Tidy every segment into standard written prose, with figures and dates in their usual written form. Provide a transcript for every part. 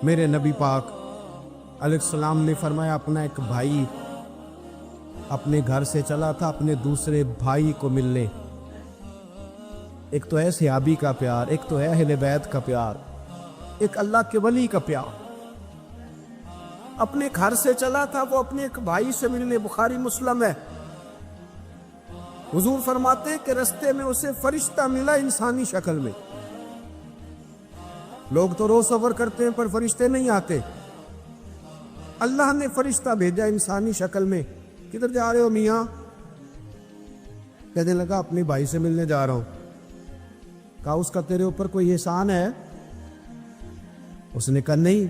میرے نبی پاک علیہ السلام نے فرمایا اپنا ایک بھائی اپنے گھر سے چلا تھا اپنے دوسرے بھائی کو ملنے. ایک تو ہے صحابی کا پیار, ایک تو ہے اہل بیت کا پیار, ایک اللہ کے ولی کا پیار. اپنے گھر سے چلا تھا وہ اپنے ایک بھائی سے ملنے. بخاری مسلم ہے. حضور فرماتے کہ رستے میں اسے فرشتہ ملا انسانی شکل میں. لوگ تو روز سفر کرتے ہیں پر فرشتے نہیں آتے. اللہ نے فرشتہ بھیجا انسانی شکل میں. کدھر جا رہے ہو میاں؟ کہنے لگا اپنے بھائی سے ملنے جا رہا ہوں. کہا اس کا تیرے اوپر کوئی احسان ہے؟ اس نے کہا نہیں.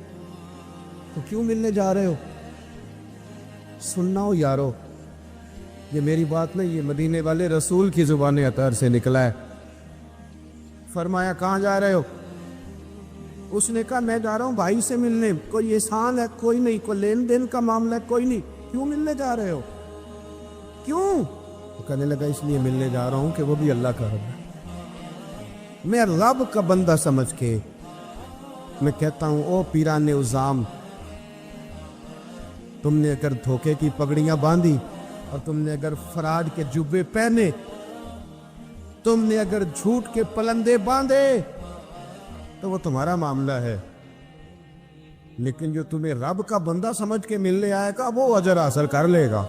تو کیوں ملنے جا رہے ہو؟ سننا ہو یارو, یہ میری بات نہیں, یہ مدینے والے رسول کی زبان اطہر سے نکلا ہے. فرمایا کہاں جا رہے ہو؟ اس نے کہا میں جا رہا ہوں بھائی سے ملنے. کوئی احسان ہے؟ کوئی نہیں. کوئی لین دین کا معاملہ ہے؟ کوئی نہیں. کیوں ملنے جا رہے ہو؟ کیوں؟ کہنے لگا اس لیے ملنے جا رہا ہوں کہ وہ بھی اللہ کا رب ہے. میں رب کا بندہ سمجھ کے میں کہتا ہوں او پیران عظام, تم نے اگر دھوکے کی پگڑیاں باندھی اور تم نے اگر فراڈ کے جبے پہنے, تم نے اگر جھوٹ کے پلندے باندھے تو وہ تمہارا معاملہ ہے. لیکن جو تمہیں رب کا بندہ سمجھ کے ملنے آئے گا وہ اجر حاصل کر لے گا,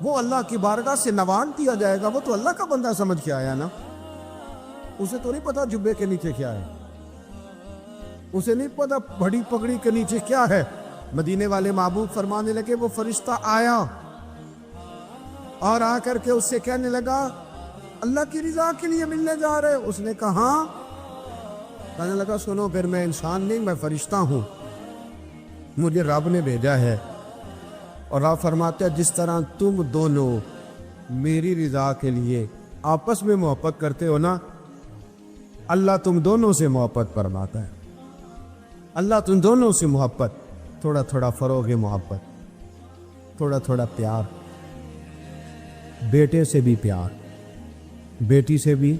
وہ اللہ کی بارگاہ سے نوان دیا جائے گا. وہ تو اللہ کا بندہ سمجھ کے آیا نا, اسے تو نہیں پتا جبے کے نیچے کیا ہے, اسے نہیں پتا بڑی پگڑی کے نیچے کیا ہے. مدینے والے محبوب فرمانے لگے وہ فرشتہ آیا اور آ کر کے اس سے کہنے لگا اللہ کی رضا کے لیے ملنے جا رہے. اس نے کہا ہاں. کہنے لگا سنو پھر میں انسان نہیں, میں فرشتہ ہوں, مجھے رب نے بھیجا ہے. اور آپ فرماتے ہیں جس طرح تم دونوں میری رضا کے لیے آپس میں محبت کرتے ہو نا, اللہ تم دونوں سے محبت فرماتا ہے. اللہ تم دونوں سے محبت, تھوڑا تھوڑا فروغ محبت, تھوڑا تھوڑا پیار. بیٹے سے بھی پیار, بیٹی سے بھی,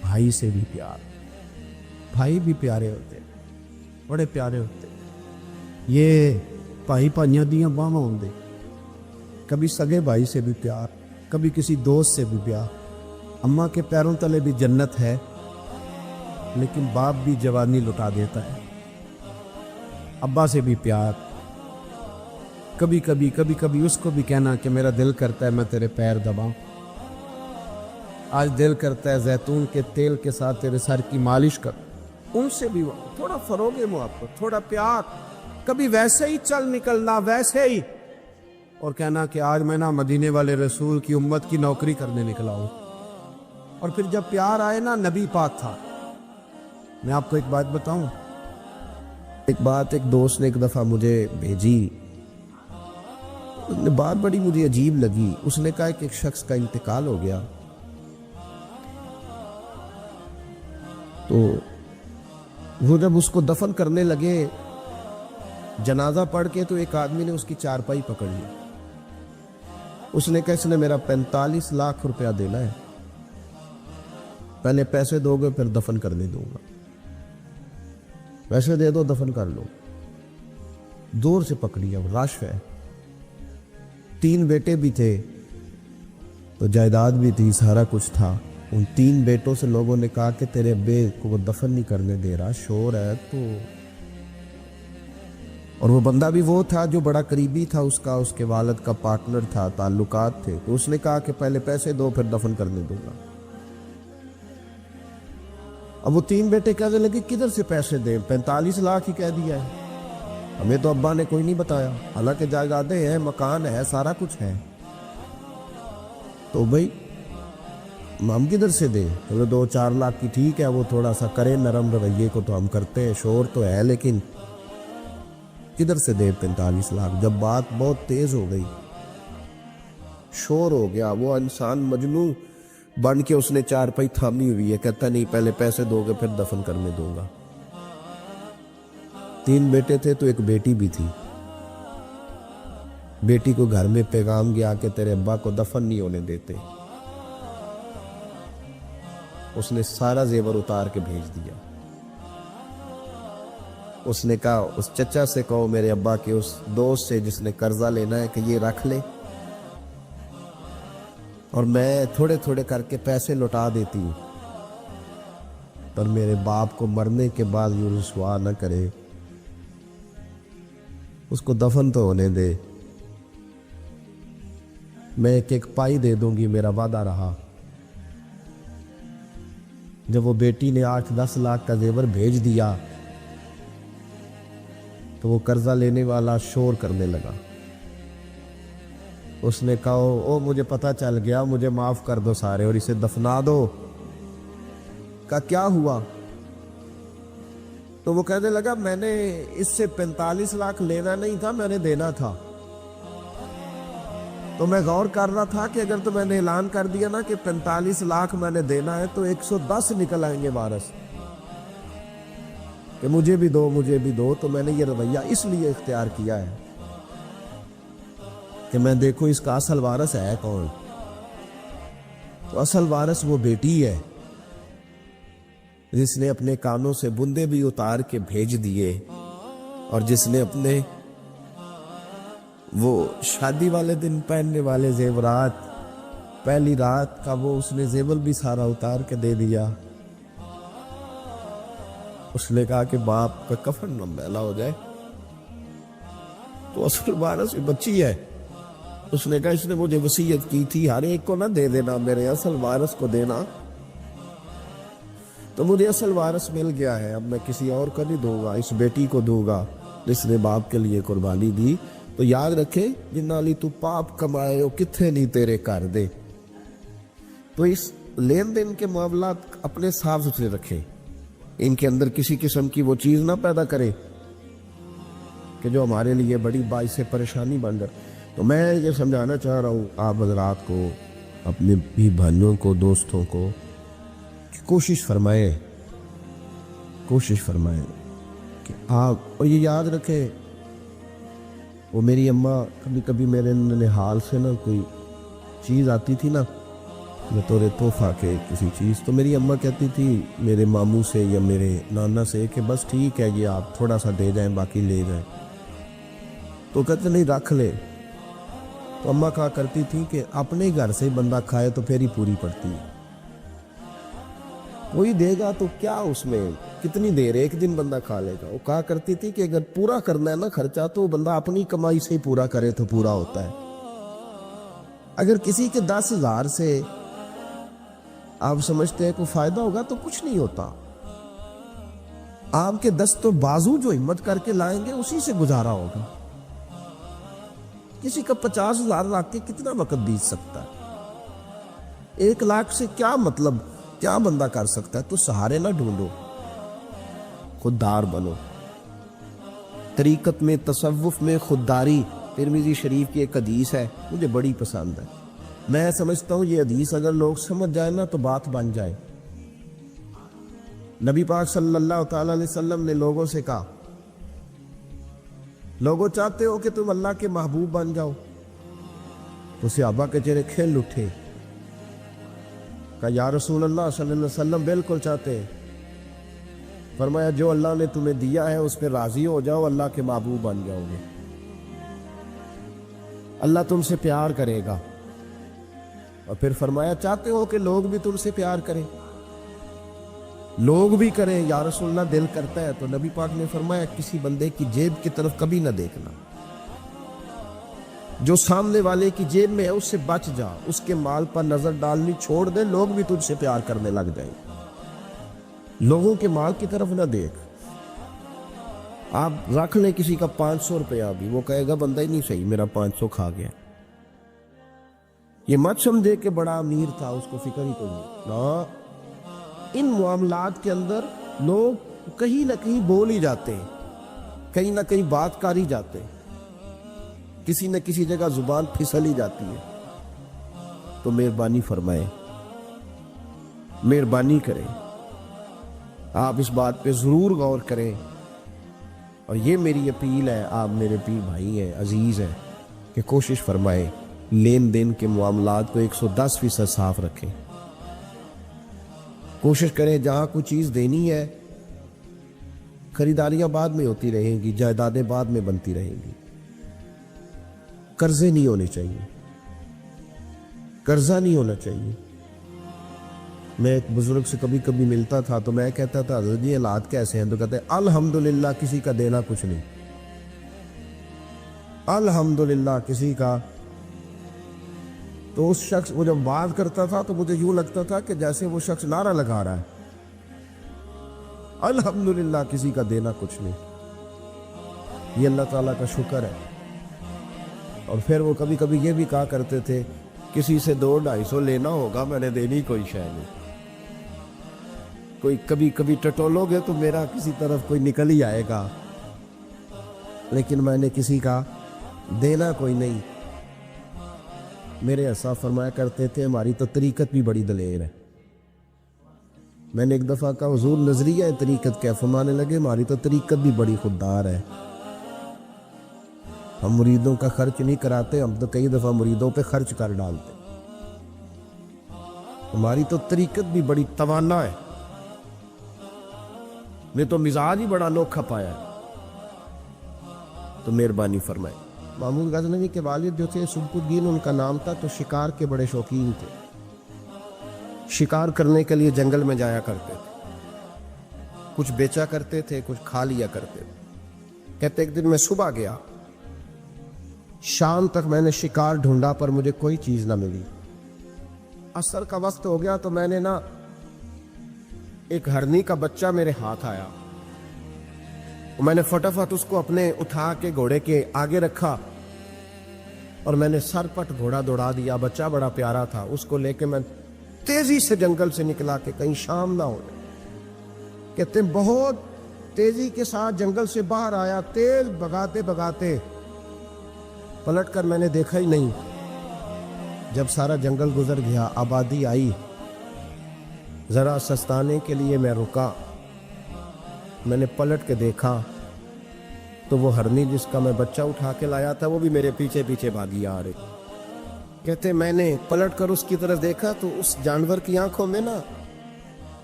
بھائی سے بھی پیار. بھائی بھی پیارے ہوتے, بڑے پیارے ہوتے. یہ بھائی پائیاں دیاں باواں ہوندے. کبھی سگے بھائی سے بھی پیار, کبھی کسی دوست سے بھی پیار. اماں کے پیروں تلے بھی جنت ہے, لیکن باپ بھی جوانی لٹا دیتا ہے. ابا سے بھی پیار, کبھی کبھی اس کو بھی کہنا کہ میرا دل کرتا ہے میں تیرے پیر دباؤں, آج دل کرتا ہے زیتون کے تیل کے ساتھ تیرے سر کی مالش کر. ان سے بھی تھوڑا فروغ محبت, تھوڑا پیار. کبھی ویسے ہی چل نکلنا, ویسے ہی, اور کہنا کہ آج میں نا مدینے والے رسول کی امت کی نوکری کرنے نکلا ہوں. اور پھر جب پیار آئے نا, نبی پاک تھا. میں آپ کو ایک بات بتاؤں, ایک دوست نے ایک دفعہ مجھے بھیجی, بات بڑی مجھے عجیب لگی. اس نے کہا کہ ایک شخص کا انتقال ہو گیا, تو وہ جب اس کو دفن کرنے لگے جنازہ پڑھ کے, تو ایک آدمی نے اس کی چارپائی پکڑ لی. اس نے کہا اس نے میرا 45 لاکھ روپیہ دینا ہے, پہلے پیسے دو گے پھر دفن کرنے دوں گا. پیسے دے دو دفن کر لو. زور سے پکڑی, اب رش ہے. 3 بیٹے بھی تھے تو جائیداد بھی تھی, سارا کچھ تھا. ان 3 بیٹوں سے لوگوں نے کہا کہ تیرے ابے کو وہ دفن نہیں کرنے دے رہا, شور ہے تو. اور وہ بندہ بھی وہ تھا جو بڑا قریبی تھا اس کا, اس کے والد کا پارٹنر تھا, تعلقات تھے. تو اس نے کہا کہ پہلے پیسے دو پھر دفن کرنے دوں گا. اب وہ 3 بیٹے کہنے لگے کدھر سے پیسے دیں, 45 لاکھ ہی کہہ دیا ہے, ہمیں تو ابا نے کوئی نہیں بتایا, حالانکہ جائیدادیں ہیں, مکان ہے, سارا کچھ ہے. تو بھائی ہم کدھر سے دیں؟ 2-4 لاکھ کی ٹھیک ہے, وہ تھوڑا سا کرے نرم رویے کو تو ہم کرتے ہیں, شور تو ہے, لیکن کدھر سے دیں 45 لاکھ؟ جب بات بہت تیز ہو گئی, شور ہو گیا, وہ انسان مجنون بن کے اس نے چارپائی تھامی ہوئی ہے, کہتا نہیں پہلے پیسے دو گے پھر دفن کرنے دوں گا. 3 بیٹے تھے تو ایک بیٹی بھی تھی. بیٹی کو گھر میں پیغام گیا کہ تیرے ابا کو دفن نہیں ہونے دیتے. اس نے سارا زیور اتار کے بھیج دیا. اس نے کہا اس چچا سے کہو میرے ابا کے اس دوست سے جس نے قرضہ لینا ہے کہ یہ رکھ لے اور میں تھوڑے تھوڑے کر کے پیسے لوٹا دیتی ہوں، پر میرے باپ کو مرنے کے بعد یوں رسوا نہ کرے، اس کو دفن تو ہونے دے، میں ایک ایک پائی دے دوں گی، میرا وعدہ رہا۔ جب وہ بیٹی نے 8-10 لاکھ کا زیور بھیج دیا تو وہ قرضہ لینے والا شور کرنے لگا، اس نے کہا او مجھے پتہ چل گیا، مجھے معاف کر دو سارے اور اسے دفنا دو۔ کہا کیا ہوا؟ تو وہ کہنے لگا میں نے اس سے 45 لاکھ لینا نہیں تھا، میں نے دینا تھا، تو میں غور کر رہا تھا کہ اگر تو میں نے اعلان کر دیا نا کہ 45 لاکھ میں نے دینا ہے تو 110 نکل آئیں گے وارث کہ مجھے بھی دو مجھے بھی دو، تو میں نے یہ رویہ اس لیے اختیار کیا ہے کہ میں دیکھوں اس کا اصل وارث ہے کون۔ تو اصل وارث وہ بیٹی ہے جس نے اپنے کانوں سے بندے بھی اتار کے بھیج دیے اور جس نے اپنے وہ شادی والے دن پہننے والے زیورات پہلی رات کا وہ اس نے زیور بھی سارا اتار کے دے دیا۔ اس نے کہا کہ باپ کا کفن نہ میلا ہو جائے، تو اصل وارث بچی ہے۔ اس نے کہا اس نے مجھے وصیت کی تھی ہر ایک کو نہ دے دینا، میرے اصل وارث کو دینا، تو مجھے اصل وارث مل گیا ہے، اب میں کسی اور کو نہیں دوں گا، اس بیٹی کو دوں گا جس نے باپ کے لیے قربانی دی۔ تو یاد رکھے جنہ لی تو پاپ کمائے ہو کتنے نہیں تیرے کر دے۔ تو اس لین دین کے معاملات اپنے صاف ستھرے رکھے، ان کے اندر کسی قسم کی وہ چیز نہ پیدا کرے کہ جو ہمارے لیے بڑی باعث پریشانی بن جائے۔ تو میں یہ سمجھانا چاہ رہا ہوں آپ حضرات کو، اپنے بھی بھائیوں کو، دوستوں کو، کہ کوشش فرمائیں کہ آپ، اور یہ یاد رکھیں وہ میری اماں کبھی کبھی میرے ننہال سے نا کوئی چیز آتی تھی نا بطور تحفہ کے کسی چیز، تو میری اماں کہتی تھی میرے ماموں سے یا میرے نانا سے کہ بس ٹھیک ہے یہ آپ تھوڑا سا دے جائیں باقی لے جائیں، تو کہتے نہیں رکھ لے۔ تو اماں کہا کرتی تھی کہ اپنے گھر سے بندہ کھائے تو پھر ہی پوری پڑتی ہے، کوئی دے گا تو کیا اس میں کتنی دیر ایک دن بندہ کھا لے گا۔ وہ کہا کرتی تھی کہ اگر پورا کرنا ہے نا خرچہ تو بندہ اپنی کمائی سے ہی پورا کرے تو پورا ہوتا ہے۔ اگر کسی کے 10,000 سے آپ سمجھتے ہیں کوئی فائدہ ہوگا تو کچھ نہیں ہوتا، آپ کے دست و بازو جو ہمت کر کے لائیں گے اسی سے گزارا ہوگا۔ کسی کا 50,000 رکھ کے کتنا وقت بیت سکتا ہے؟ 1 لاکھ سے کیا مطلب، کیا بندہ کر سکتا ہے؟ تو سہارے نہ ڈھونڈو، خوددار بنو۔ طریقت میں، تصوف میں خودداری، ترمذی شریف کی ایک حدیث ہے مجھے بڑی پسند ہے، میں سمجھتا ہوں یہ حدیث اگر لوگ سمجھ جائیں نا تو بات بن جائے۔ نبی پاک صلی اللہ تعالی علیہ وسلم نے لوگوں سے کہا لوگوں چاہتے ہو کہ تم اللہ کے محبوب بن جاؤ؟ تو صحابہ کے چہرے کھل اٹھے، کہا یا رسول اللہ صلی اللہ علیہ وسلم بالکل چاہتے ہیں۔ فرمایا جو اللہ نے تمہیں دیا ہے اس پہ راضی ہو جاؤ، اللہ کے محبوب بن جاؤ گے، اللہ تم سے پیار کرے گا۔ اور پھر فرمایا چاہتے ہو کہ لوگ بھی تم سے پیار کریں؟ لوگ بھی کریں یا رسول اللہ، دل کرتا ہے۔ تو نبی پاک نے فرمایا کسی بندے کی جیب کی طرف کبھی نہ دیکھنا، جو سامنے والے کی جیب میں ہے اس سے بچ جا، اس کے مال پر نظر ڈالنی چھوڑ دے، لوگ بھی تجھ سے پیار کرنے لگ جائیں۔ لوگوں کے مال کی طرف نہ دیکھ۔ آپ رکھ لیں کسی کا 500 روپیہ بھی، وہ کہے گا بندہ ہی نہیں صحیح، میرا 500 کھا گیا۔ یہ مت سمجھے کہ بڑا امیر تھا، اس کو فکر ہی کوئی نہیں، نا۔ ان معاملات کے اندر لوگ کہیں نہ کہیں بول ہی جاتے ہیں، کہیں نہ کہیں بات کر ہی جاتے ہیں، کسی نہ کسی جگہ زبان پھسل ہی جاتی ہے۔ تو مہربانی فرمائیں، مہربانی کریں، آپ اس بات پہ ضرور غور کریں۔ اور یہ میری اپیل ہے، آپ میرے پیر بھائی ہیں، عزیز ہیں، کہ کوشش فرمائیں لین دین کے معاملات کو 110% صاف رکھیں۔ کوشش کریں جہاں کوئی چیز دینی ہے خریداریاں بعد میں ہوتی رہیں گی، جائیدادیں بعد میں بنتی رہیں گی، قرضے نہیں ہونے چاہیے، قرضہ نہیں ہونا چاہیے۔ میں ایک بزرگ سے کبھی کبھی ملتا تھا تو میں کہتا تھا حضرت جی حالات کیسے ہیں؟ تو کہتے ہیں الحمدللہ کسی کا دینا کچھ نہیں، الحمدللہ کسی کا۔ تو اس شخص وہ جب بات کرتا تھا تو مجھے یوں لگتا تھا کہ جیسے وہ شخص نعرہ لگا رہا ہے، الحمدللہ کسی کا دینا کچھ نہیں۔ یہ اللہ تعالیٰ کا شکر ہے۔ اور پھر وہ کبھی کبھی یہ بھی کہا کرتے تھے کسی سے 200-250 لینا ہوگا میں نے دینی کوئی شے نہیں، کوئی کبھی کبھی ٹٹولو گے تو میرا کسی طرف کوئی نکل ہی آئے گا، لیکن میں نے کسی کا دینا کوئی نہیں۔ میرے اسا فرمایا کرتے تھے ہماری تو طریقت بھی بڑی دلیر ہے۔ میں نے ایک دفعہ کہا حضور نظریہ طریقت کیا؟ فرمانے لگے ہماری تو طریقت بھی بڑی خوددار ہے، ہم مریدوں کا خرچ نہیں کراتے، ہم تو کئی دفعہ مریدوں پہ خرچ کر ڈالتے، ہماری تو طریقت بھی بڑی توانا ہے، میں تو مزاج ہی بڑا انوکھا پایا ہے۔ تو مہربانی فرمائے۔ محمود غزنوی کے والد جو تھے سبکت الدین ان کا نام تھا، تو شکار کے بڑے شوقین تھے، شکار کرنے کے لیے جنگل میں جایا کرتے تھے، کچھ بیچا کرتے تھے، کچھ کھا لیا کرتے تھے۔ کہتے ایک دن میں صبح گیا، شام تک میں نے شکار ڈھونڈا پر مجھے کوئی چیز نہ ملی۔ عصر کا وقت ہو گیا تو میں نے ایک ہرنی کا بچہ میرے ہاتھ آیا، میں نے فٹافٹ اس کو اپنے اٹھا کے گھوڑے کے آگے رکھا اور میں نے سر پٹ گھوڑا دوڑا دیا۔ بچہ بڑا پیارا تھا، اس کو لے کے میں تیزی سے جنگل سے نکلا کہ کہیں شام نہ ہو۔ کہتے ہیں بہت تیزی کے ساتھ جنگل سے باہر آیا، تیز بھگاتے بھگاتے پلٹ کر میں نے دیکھا ہی نہیں۔ جب سارا جنگل گزر گیا، آبادی آئی، ذرا سستانے کے لیے میں رکا، میں نے پلٹ کے دیکھا تو وہ ہرنی جس کا میں بچہ اٹھا کے لایا تھا وہ بھی میرے پیچھے پیچھے بھاگی آ رہی۔ کہتے میں نے پلٹ کر اس کی طرف دیکھا تو اس جانور کی آنکھوں میں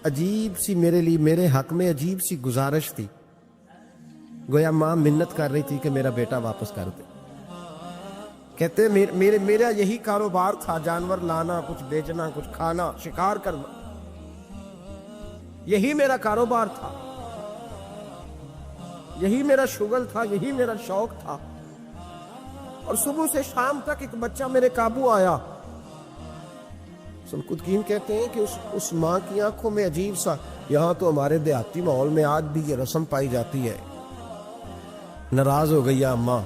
عجیب سی میرے لیے، میرے حق میں عجیب سی گزارش تھی، گویا ماں منت کر رہی تھی کہ میرا بیٹا واپس کر دے۔ کہتے میرا یہی کاروبار تھا، جانور لانا، کچھ بیچنا، کچھ کھانا، شکار کرنا، یہی میرا کاروبار تھا، یہی میرا شغل تھا، یہی میرا شوق تھا۔ اور صبح سے شام تک ایک بچہ میرے قابو آیا۔ سبکتگین کہتے ہیں کہ اس ماں کی آنکھوں میں عجیب سا، یہاں تو ہمارے دیہاتی ماحول میں آج بھی یہ رسم پائی جاتی ہے، ناراض ہو گئی اماں،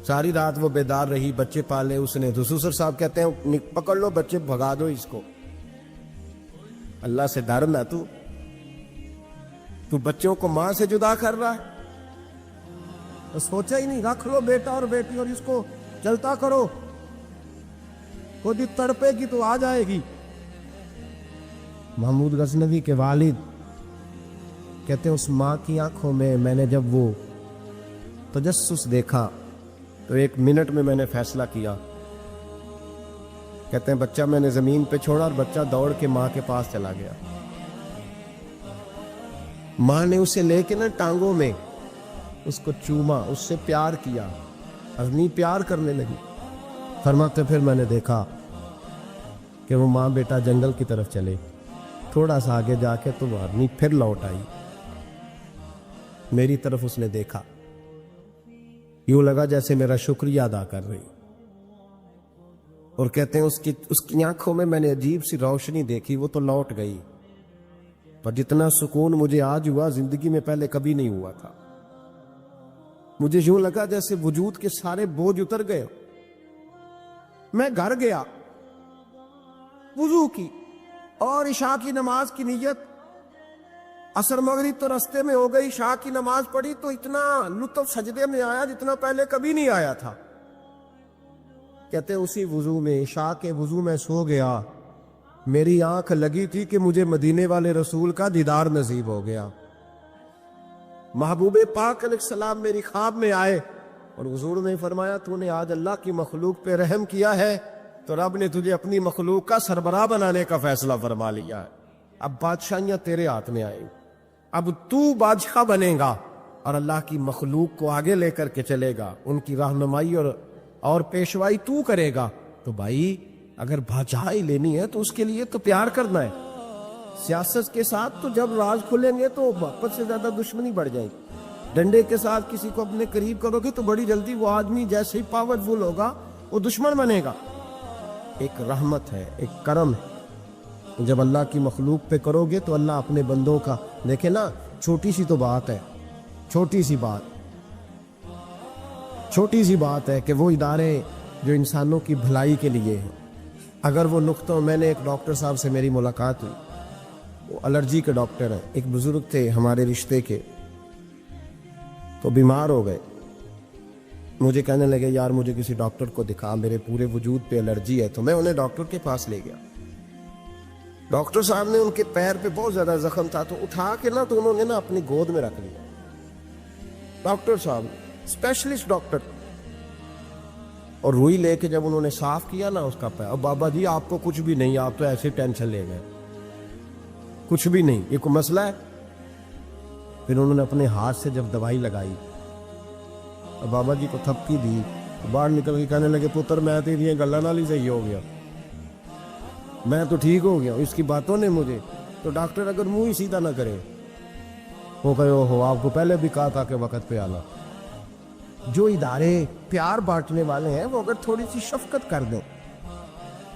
ساری رات وہ بیدار رہی، بچے پالے اس نے۔ دسوسر صاحب کہتے ہیں پکڑ لو بچے، بھگا دو اس کو، اللہ سے ڈر نہ، تو بچوں کو ماں سے جدا کر رہا ہے، تو سوچا ہی نہیں، رکھ لو بیٹا اور بیٹی اور اس کو چلتا کرو، خود ہی تڑپے گی تو آ جائے گی۔ محمود غزنوی کے والد کہتے ہیں اس ماں کی آنکھوں میں نے جب وہ تجسس دیکھا تو 1 منٹ میں نے فیصلہ کیا۔ کہتے ہیں بچہ میں نے زمین پہ چھوڑا اور بچہ دوڑ کے ماں کے پاس چلا گیا۔ ماں نے اسے لے کے ٹانگوں میں اس کو چوما، اس سے پیار کیا، ہرنی پیار کرنے لگی۔ فرماتے پھر میں نے دیکھا کہ وہ ماں بیٹا جنگل کی طرف چلے، تھوڑا سا آگے جا کے تو وہ ہرنی پھر لوٹ آئی، میری طرف اس نے دیکھا، یوں لگا جیسے میرا شکریہ ادا کر رہی۔ اور کہتے ہیں اس کی آنکھوں میں نے عجیب سی روشنی دیکھی، وہ تو لوٹ گئی، پر جتنا سکون مجھے آج ہوا زندگی میں پہلے کبھی نہیں ہوا تھا۔ مجھے یوں لگا جیسے وجود کے سارے بوجھ اتر گئے۔ میں گھر گیا، وضو کی اور عشاء کی نماز کی نیت، عصر مغرب تو رستے میں ہو گئی، عشاء کی نماز پڑھی تو اتنا لطف سجدے میں آیا جتنا پہلے کبھی نہیں آیا تھا۔ کہتے اسی وضو میں، عشاء کے وضو میں سو گیا، میری آنکھ لگی تھی کہ مجھے مدینے والے رسول کا دیدار نصیب ہو گیا۔ محبوب پاک علیہ السلام میری خواب میں آئے اور حضور نے فرمایا تو نے آج اللہ کی مخلوق پہ رحم کیا ہے تو رب نے تجھے اپنی مخلوق کا سربراہ بنانے کا فیصلہ فرما لیا ہے، اب بادشاہیاں تیرے ہاتھ میں آئیں۔ اب تو بادشاہ بنے گا اور اللہ کی مخلوق کو آگے لے کر کے چلے گا، ان کی رہنمائی اور پیشوائی تو کرے گا، تو بھائی اگر بادشاہی لینی ہے تو اس کے لیے تو پیار کرنا ہے۔ سیاست کے ساتھ تو جب راز کھلیں گے تو محبت سے زیادہ دشمنی بڑھ جائے گی۔ ڈنڈے کے ساتھ کسی کو اپنے قریب کرو گے تو بڑی جلدی وہ آدمی جیسے ہی پاورفل ہوگا وہ دشمن بنے گا۔ ایک رحمت ہے، ایک کرم ہے، جب اللہ کی مخلوق پہ کرو گے تو اللہ اپنے بندوں کا، دیکھیں نا، چھوٹی سی تو بات ہے، چھوٹی سی بات ہے کہ وہ ادارے جو انسانوں کی بھلائی کے لیے ہیں، اگر وہ نقطہ، میں نے ایک ڈاکٹر صاحب سے میری ملاقات ہوئی، وہ الرجی کے ڈاکٹر ہیں، ایک بزرگ تھے ہمارے رشتے کے، تو بیمار ہو گئے، مجھے کہنے لگے یار مجھے کسی ڈاکٹر کو دکھا، میرے پورے وجود پہ الرجی ہے۔ تو میں انہیں ڈاکٹر کے پاس لے گیا۔ ڈاکٹر صاحب نے ان کے پیر پہ بہت زیادہ زخم تھا، تو اٹھا کے نا تو انہوں نے نا اپنی گود میں رکھ لیا۔ ڈاکٹر صاحب اسپیشلسٹ ڈاکٹر، اور روئی لے کے جب انہوں نے صاف کیا نا اس کا پیر، اب بابا جی آپ کو کچھ بھی نہیں، آپ تو ایسے ٹینشن لے گئے، کچھ بھی نہیں، یہ کوئی مسئلہ ہے؟ پھر انہوں نے اپنے ہاتھ سے جب دوائی لگائی اور بابا جی کو تھپکی دی، باہر نکل کے کہنے لگے پتر میں تو یہ گلا نال ہی صحیح ہو گیا، میں تو ٹھیک ہو گیا اس کی باتوں نے مجھے۔ تو ڈاکٹر اگر منہ ہی سیدھا نہ کرے، وہ کہے او ہو آپ کو پہلے بھی کہا تھا کہ وقت پہ آنا۔ جو ادارے پیار بانٹنے والے ہیں وہ اگر تھوڑی سی شفقت کر دیں،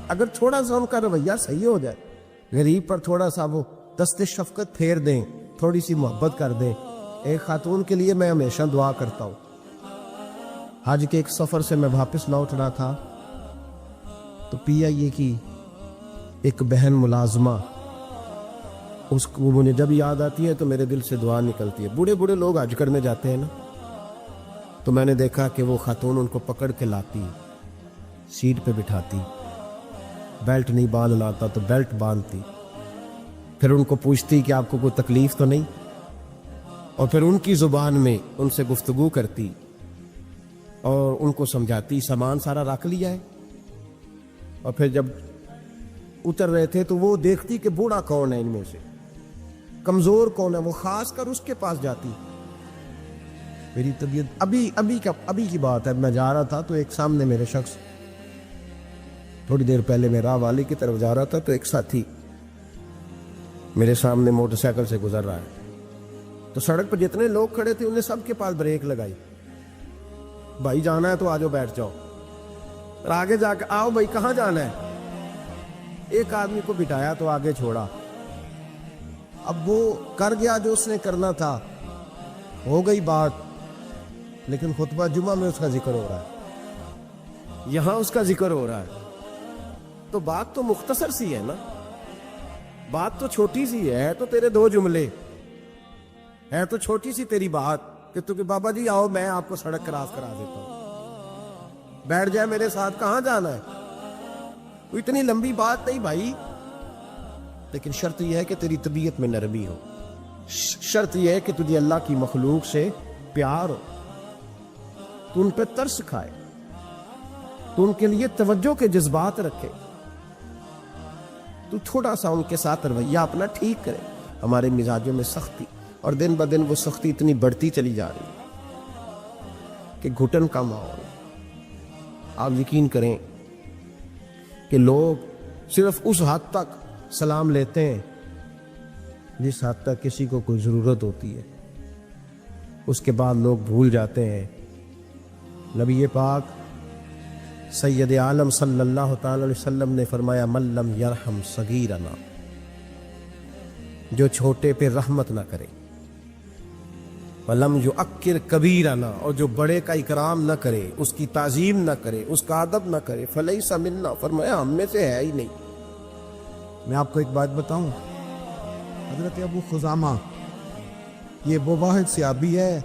اگر تھوڑا سا ان کا رویہ صحیح ہو جائے، غریب پر تھوڑا سا وہ دست شفقت پھیر دیں، تھوڑی سی محبت کر دیں۔ ایک خاتون کے لیے میں ہمیشہ دعا کرتا ہوں۔ حج کے ایک سفر سے میں واپس لوٹ رہا تھا، تو پی آئی اے کی ایک بہن ملازمہ، اس کو مجھے جب یاد آتی ہے تو میرے دل سے دعا نکلتی ہے۔ بوڑھے بوڑھے لوگ حج کرنے جاتے ہیں نا، تو میں نے دیکھا کہ وہ خاتون ان کو پکڑ کے لاتی، سیٹ پہ بٹھاتی، بیلٹ نہیں باندھنا آتا تو بیلٹ باندھتی، پھر ان کو پوچھتی کہ آپ کو کوئی تکلیف تو نہیں، اور پھر ان کی زبان میں ان سے گفتگو کرتی اور ان کو سمجھاتی سامان سارا رکھ لیا ہے، اور پھر جب اتر رہے تھے تو وہ دیکھتی کہ بوڑھا کون ہے ان میں سے، کمزور کون ہے، وہ خاص کر اس کے پاس جاتی۔ میری طبیعت ابھی کی بات ہے، میں جا رہا تھا تو ایک سامنے میرے شخص، تھوڑی دیر پہلے میں راہ والی کی طرف جا رہا تھا تو ایک ساتھی میرے سامنے موٹر سائیکل سے گزر رہا ہے، تو سڑک پر جتنے لوگ کھڑے تھے انہیں سب کے پاس بریک لگائی، بھائی جانا ہے تو آجو بیٹھ جاؤ، اور آگے جا کے آؤ بھائی کہاں جانا ہے، ایک آدمی کو بٹھایا تو آگے چھوڑا۔ اب وہ کر گیا جو اس نے کرنا تھا، ہو گئی بات، لیکن خطبہ جمعہ میں اس کا ذکر ہو رہا ہے، یہاں اس کا ذکر ہو رہا ہے، تو بات تو مختصر سی ہے نا، بات تو چھوٹی سی ہے، تو تیرے دو جملے ہے، تو چھوٹی سی تیری بات کہ تو کہ بابا جی آؤ میں آپ کو سڑک کراس کرا دیتا ہوں، بیٹھ جائے میرے ساتھ، کہاں جانا ہے، کوئی اتنی لمبی بات نہیں بھائی، لیکن شرط یہ ہے کہ تیری طبیعت میں نرمی ہو، شرط یہ ہے کہ تجھے اللہ کی مخلوق سے پیار ہو، تو ان پہ ترس کھائے، تو ان کے لیے توجہ کے جذبات رکھے، تو تھوڑا سا ان کے ساتھ رویہ اپنا ٹھیک کرے۔ ہمارے مزاجوں میں سختی، اور دن بدن وہ سختی اتنی بڑھتی چلی جا رہی ہے کہ گھٹن کا ماحول۔ آپ یقین کریں کہ لوگ صرف اس حد تک سلام لیتے ہیں جس حد تک کسی کو کوئی ضرورت ہوتی ہے، اس کے بعد لوگ بھول جاتے ہیں۔ نبی پاک سید عالم صلی اللہ تعالی علیہ وسلم نے فرمایا من لم یرحم صغیرنا، جو چھوٹے پہ رحمت نہ کرے، ولم یؤکر کبیرنا، اور جو بڑے کا اکرام نہ کرے، اس کی تعظیم نہ کرے، اس کا ادب نہ کرے، فلیس منا، فرمایا ہم میں سے ہے ہی نہیں۔ میں آپ کو ایک بات بتاؤں، حضرت ابو خزامہ یہ وہ واحد صحابی ہے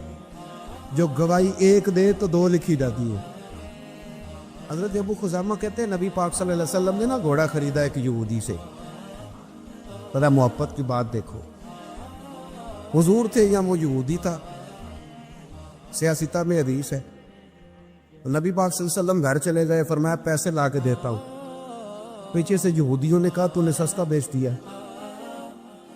جو گواہی ایک دے تو دو لکھی جاتی ہے۔ حضرت ابو خزامہ کہتے ہیں نبی پاک صلی اللہ علیہ وسلم نے نا گھوڑا خریدا ایک یہودی سے، ذرا محبت کی بات دیکھو، حضور تھے یا وہ یہودی تھا، سیاستہ میں حدیث ہے، نبی پاک صلی اللہ علیہ وسلم گھر چلے گئے، فرمایا پیسے لا کے دیتا ہوں، پیچھے سے یہودیوں نے کہا تو نے سستا بیچ دیا،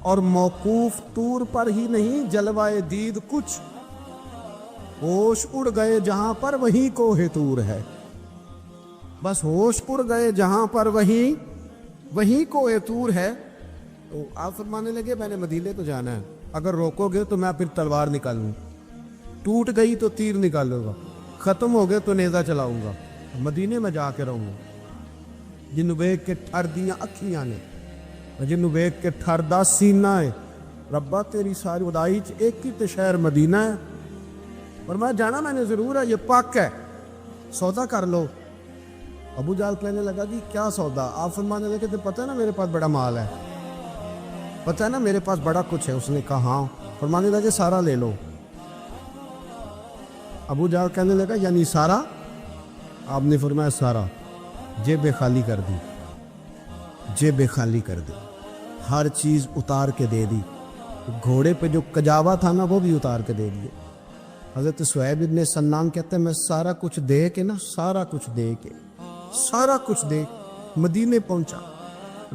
اور موقوف طور پر ہی نہیں جلوائے دید کچھ، ہوش اڑ گئے جہاں پر وہیں کوہ طور ہے، بس ہوش اڑ گئے جہاں پر وہیں کوہ طور ہے۔ تو آپ فرمانے لگے میں نے مدینے تو جانا ہے، اگر روکو گے تو میں پھر تلوار نکالوں، ٹوٹ گئی تو تیر نکالوں گا، ختم ہو گئے تو نیزہ چلاؤں گا، مدینے میں جا کے رہوں گا۔ جنوں ویکھ کے ٹھردیاں اکھیاں نے، جنوں ویکھ کے ٹھردا سینہ ہے، ربا تیری ساری خدائی چ ایک ہی تے شہر مدینہ ہے، اور میں جانا میں نے ضرور ہے، یہ پاک ہے، سودا کر لو۔ ابو جہل کہنے لگا کہ کیا سودا؟ آپ فرمانے لگے تو پتہ ہے نا میرے پاس بڑا مال ہے، پتہ ہے نا میرے پاس بڑا کچھ ہے۔ اس نے کہا ہاں۔ فرمانے لگے سارا لے لو۔ ابو جہل کہنے لگا یعنی سارا؟ آپ نے فرمایا سارا۔ جیبیں خالی کر دی، جیبیں خالی کر دی، ہر چیز اتار کے دے دی، گھوڑے پہ جو کجاوا تھا نا وہ بھی اتار کے دے دیے۔ حضرت صہیب ابن سنان کہتے ہیں میں سارا کچھ دے کے نا، سارا کچھ دے کے، سارا کچھ دے مدینے پہنچا۔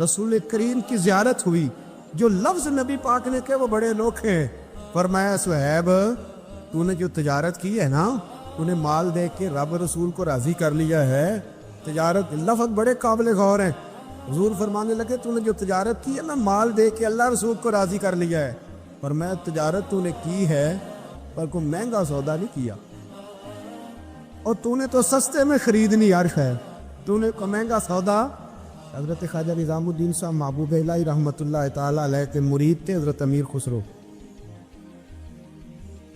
رسول کریم کی زیارت ہوئی، جو لفظ نبی پاک نے کہے وہ بڑے لوگ ہیں۔ فرمایا صہیب تو نے جو تجارت کی ہے نا، تو نے مال دے کے رب رسول کو راضی کر لیا ہے، تجارت لفظ بڑے قابل غور ہیں۔ حضور فرمانے لگے تو نے جو تجارت کی ہے نا، مال دے کے اللہ رسول کو راضی کر لیا ہے۔ فرمایا تجارت تو نے کی ہے پر کوئی مہنگا سودا نہیں کیا، اور تو نے تو سستے میں خریدنی عرش ہے، تو نے کوئی مہنگا سودا۔ حضرت خواجہ نظام الدین صاحب محبوب الہی رحمۃ اللہ تعالیٰ علیہ کے مرید تھے، حضرت امیر خسرو۔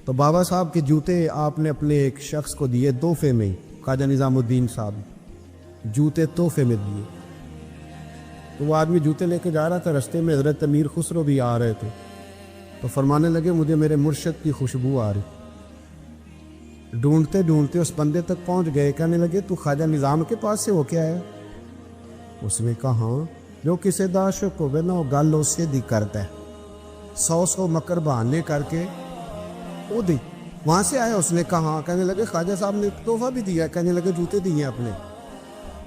تو بابا صاحب کے جوتے آپ نے اپنے ایک شخص کو دیے تحفے میں، خواجہ نظام الدین صاحب جوتے تحفے میں دیے۔ تو وہ آدمی جوتے لے کے جا رہا تھا، رستے میں حضرت امیر خسرو بھی آ رہے تھے، تو فرمانے لگے مجھے میرے مرشد کی خوشبو آ رہی۔ ڈھونڈتے ڈھونڈتے اس بندے تک پہنچ گئے، کہنے لگے تو خواجہ نظام کے پاس سے ہو کے آیا؟ اس نے کہا ہاں، جو کسی دا عاشق ہوگا نا وہ گل اسے دی کرتا ہے، 100 مکر بہانے کر کے وہ دی وہاں سے آیا۔ اس نے کہا ہاں۔ کہنے لگے خواجہ صاحب نے ایک تحفہ بھی دیا ہے، کہنے لگے جوتے دیے اپنے،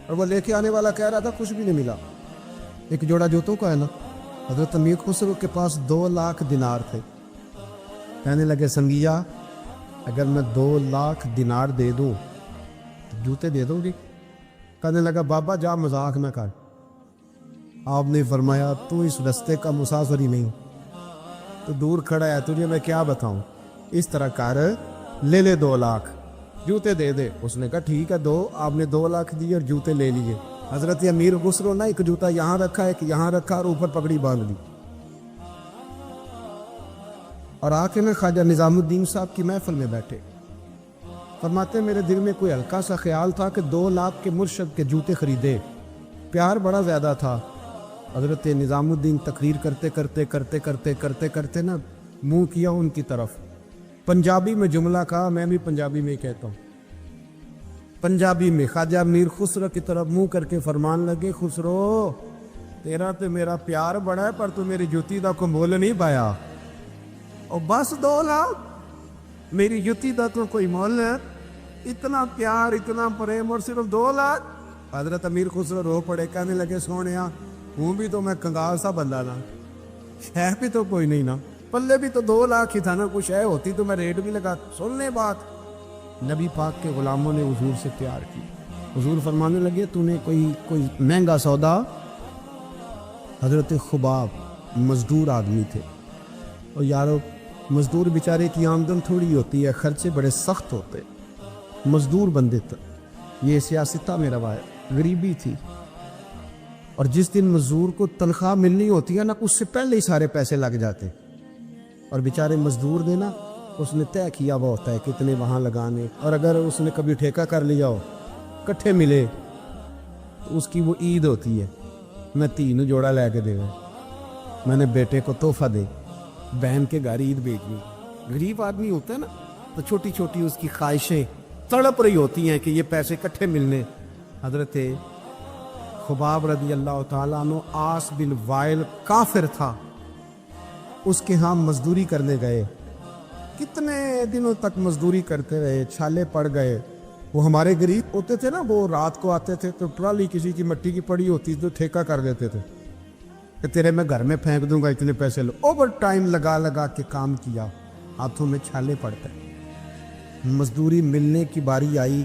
اور وہ لے کے آنے والا کہہ رہا تھا کچھ بھی نہیں ملا، ایک جوڑا جوتوں کا ہے نا۔ حضرت امیر خسرو کے پاس 2 لاکھ دینار تھے۔ کہنے لگے سنگیا اگر میں 2 لاکھ دینار دے دوں جوتے دے دوں گی؟ کہنے لگا بابا جا مذاق نہ کر۔ آپ نے فرمایا تو اس رستے کا مسافر ہی نہیں، تو دور کھڑا ہے، تجھے میں کیا بتاؤں، اس طرح کر لے لے 2 لاکھ جوتے دے دے۔ اس نے کہا ٹھیک ہے دو۔ آپ نے 2 لاکھ دیے اور جوتے لے لیے۔ حضرت امیر خسرو نے ایک جوتا یہاں رکھا، ایک یہاں رکھا، اور اوپر پگڑی باندھ دی، اور آ کے میں خواجہ نظام الدین صاحب کی محفل میں بیٹھے۔ فرماتے میرے دل میں کوئی ہلکا سا خیال تھا کہ 2 لاکھ کے مرشد کے جوتے خریدے، پیار بڑا زیادہ تھا۔ حضرت نظام الدین تقریر کرتے نا منہ کیا ان کی طرف، پنجابی میں جملہ کہا، میں بھی پنجابی میں ہی کہتا ہوں، پنجابی میں خواجہ امیر خسرو کی طرف منہ کر کے فرمان لگے خسرو تیرا تو میرا پیار بڑا ہے، پر تو میری جوتی دا کو مول نہیں پایا، اور بس 2 لاکھ میری جوتی دا تو کوئی مول ہے، اتنا پیار اتنا پریم اور صرف 2 لاکھ۔ حضرت امیر خسرو رو پڑے، کہنے لگے سونیا ہوں بھی تو میں کنگال سا بندہ نا، شہ بھی تو کوئی نہیں نا، پلے بھی تو 2 لاکھ ہی تھا نا، کچھ ہے ہوتی تو میں ریٹ بھی لگا۔ سن لے بات، نبی پاک کے غلاموں نے حضور سے پیار کی۔ حضور فرمانے لگے تو نے کوئی مہنگا سودا؟ حضرت خباب مزدور آدمی تھے، اور یارو مزدور بیچارے کی آمدن تھوڑی ہوتی ہے، خرچے بڑے سخت ہوتے، مزدور بندے تھے، یہ سیاستہ میں روایت غریبی تھی، اور جس دن مزدور کو تنخواہ ملنی ہوتی ہے نا اس سے پہلے ہی سارے پیسے لگ جاتے، اور بیچارے مزدور نے نا اس نے طے کیا ہوا ہوتا ہے کتنے وہاں لگانے، اور اگر اس نے کبھی ٹھیکہ کر لیا ہو کٹھے ملے تو اس کی وہ عید ہوتی ہے، میں 3 جوڑا لے کے دے گا، میں نے بیٹے کو تحفہ دے، بہن کے گھر عید بھیجنی۔ غریب آدمی ہوتا ہے نا تو چھوٹی چھوٹی اس کی خواہشیں تڑپ رہی ہوتی ہیں کہ یہ پیسے کٹھے ملنے۔ حضرت خباب رضی اللہ تعالیٰ عنہ آس بن وائل کافر تھا، اس کے ہاں مزدوری کرنے گئے، کتنے دنوں تک مزدوری کرتے رہے، چھالے پڑ گئے۔ وہ ہمارے غریب ہوتے تھے نا، وہ رات کو آتے تھے تو ٹرالی کسی کی مٹی کی پڑی ہوتی تو ٹھیکہ کر دیتے تھے، کہ تیرے میں گھر میں پھینک دوں گا اتنے پیسے لو. اوور ٹائم لگا لگا کے کام کیا, ہاتھوں میں چھالے پڑتے. مزدوری ملنے کی باری آئی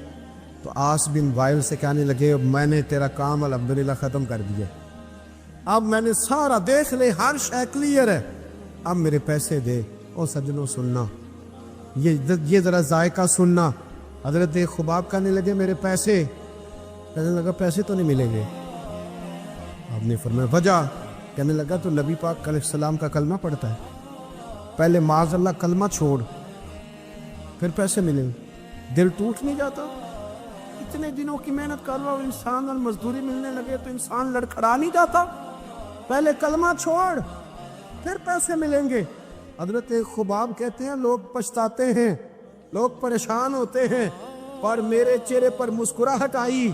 تو آس بن وائل سے کہنے لگے میں نے تیرا کام الحمدللہ ختم کر دیا, اب میں نے سارا دیکھ لے, ہر شے کلیئر ہے, اب میرے پیسے دے. او سجنوں سننا, یہ ذرا ذائقہ سننا. حضرت خباب کہنے لگے میرے پیسے, کہنے لگا پیسے تو نہیں ملیں گے. آپ نے فرمایا وجہ, کہنے لگا تو نبی پاک علیہ السلام کا کلمہ پڑھتا ہے, پہلے معاذ اللہ کلمہ چھوڑ پھر پیسے ملیں. دل ٹوٹ نہیں جاتا؟ اتنے دنوں کی محنت کر رہا ہوں انسان اور مزدوری ملنے لگے تو انسان لڑکھڑا نہیں جاتا؟ پہلے کلمہ چھوڑ پھر پیسے ملیں گے. حضرت خباب کہتے ہیں لوگ پچھتاتے ہیں, لوگ پریشان ہوتے ہیں, پر میرے چہرے پر مسکراہٹ آئی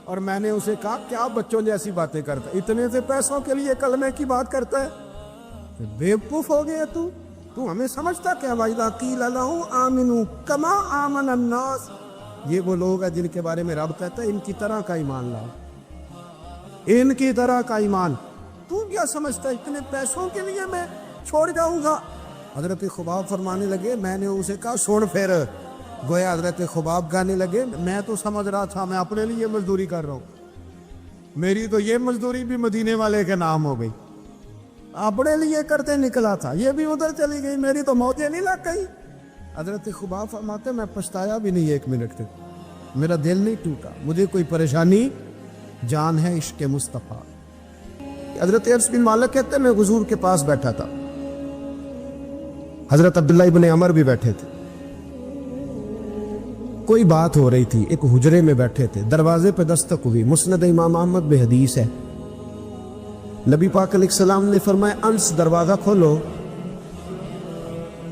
اور میں نے اسے کہا کیا بچوں جیسی باتیں کرتا ہے, اتنے سے پیسوں کے لیے کلمے کی بات کرتا ہے, بیوقوف ہو گیا تو ہمیں سمجھتا کیا؟ وَإِذَا قِيلَ لَهُمْ آمِنُوا كَمَا آمَنَ النَّاسُ, یہ وہ لوگ ہیں جن کے بارے میں رب کہتا ہے ان کی طرح کا ایمان لاؤ, ان کی طرح کا ایمان. تو کیا سمجھتا ہے اتنے پیسوں کے لیے میں چھوڑ جاؤں گا؟ حضرت خباب فرمانے لگے میں نے اسے کہا سن پھر. گویا حضرت خباب گانے لگے میں تو سمجھ رہا تھا میں اپنے لیے مزدوری کر رہا ہوں, میری تو یہ مزدوری بھی مدینے والے کے نام ہو گئی, اپنے لیے کرتے نکلا تھا, یہ بھی ادھر چلی گئی, میری تو موجیں نہیں لگ گئی. حضرت خباب فرماتے میں پچھتایا بھی نہیں ایک منٹ تک, میرا دل نہیں ٹوٹا, مجھے کوئی پریشانی جان ہے عشق مصطفیٰ. حضرت انس بن مالک کہتے ہیں میں حضور کے پاس بیٹھا تھا, حضرت عبداللہ ابن عمر بھی بیٹھے تھے, کوئی بات ہو رہی تھی, ایک حجرے میں بیٹھے تھے, دروازے پہ دستک ہوئی. مسند امام احمد میں حدیث ہے, نبی پاک علیہ السلام نے فرمایا انس دروازہ کھولو,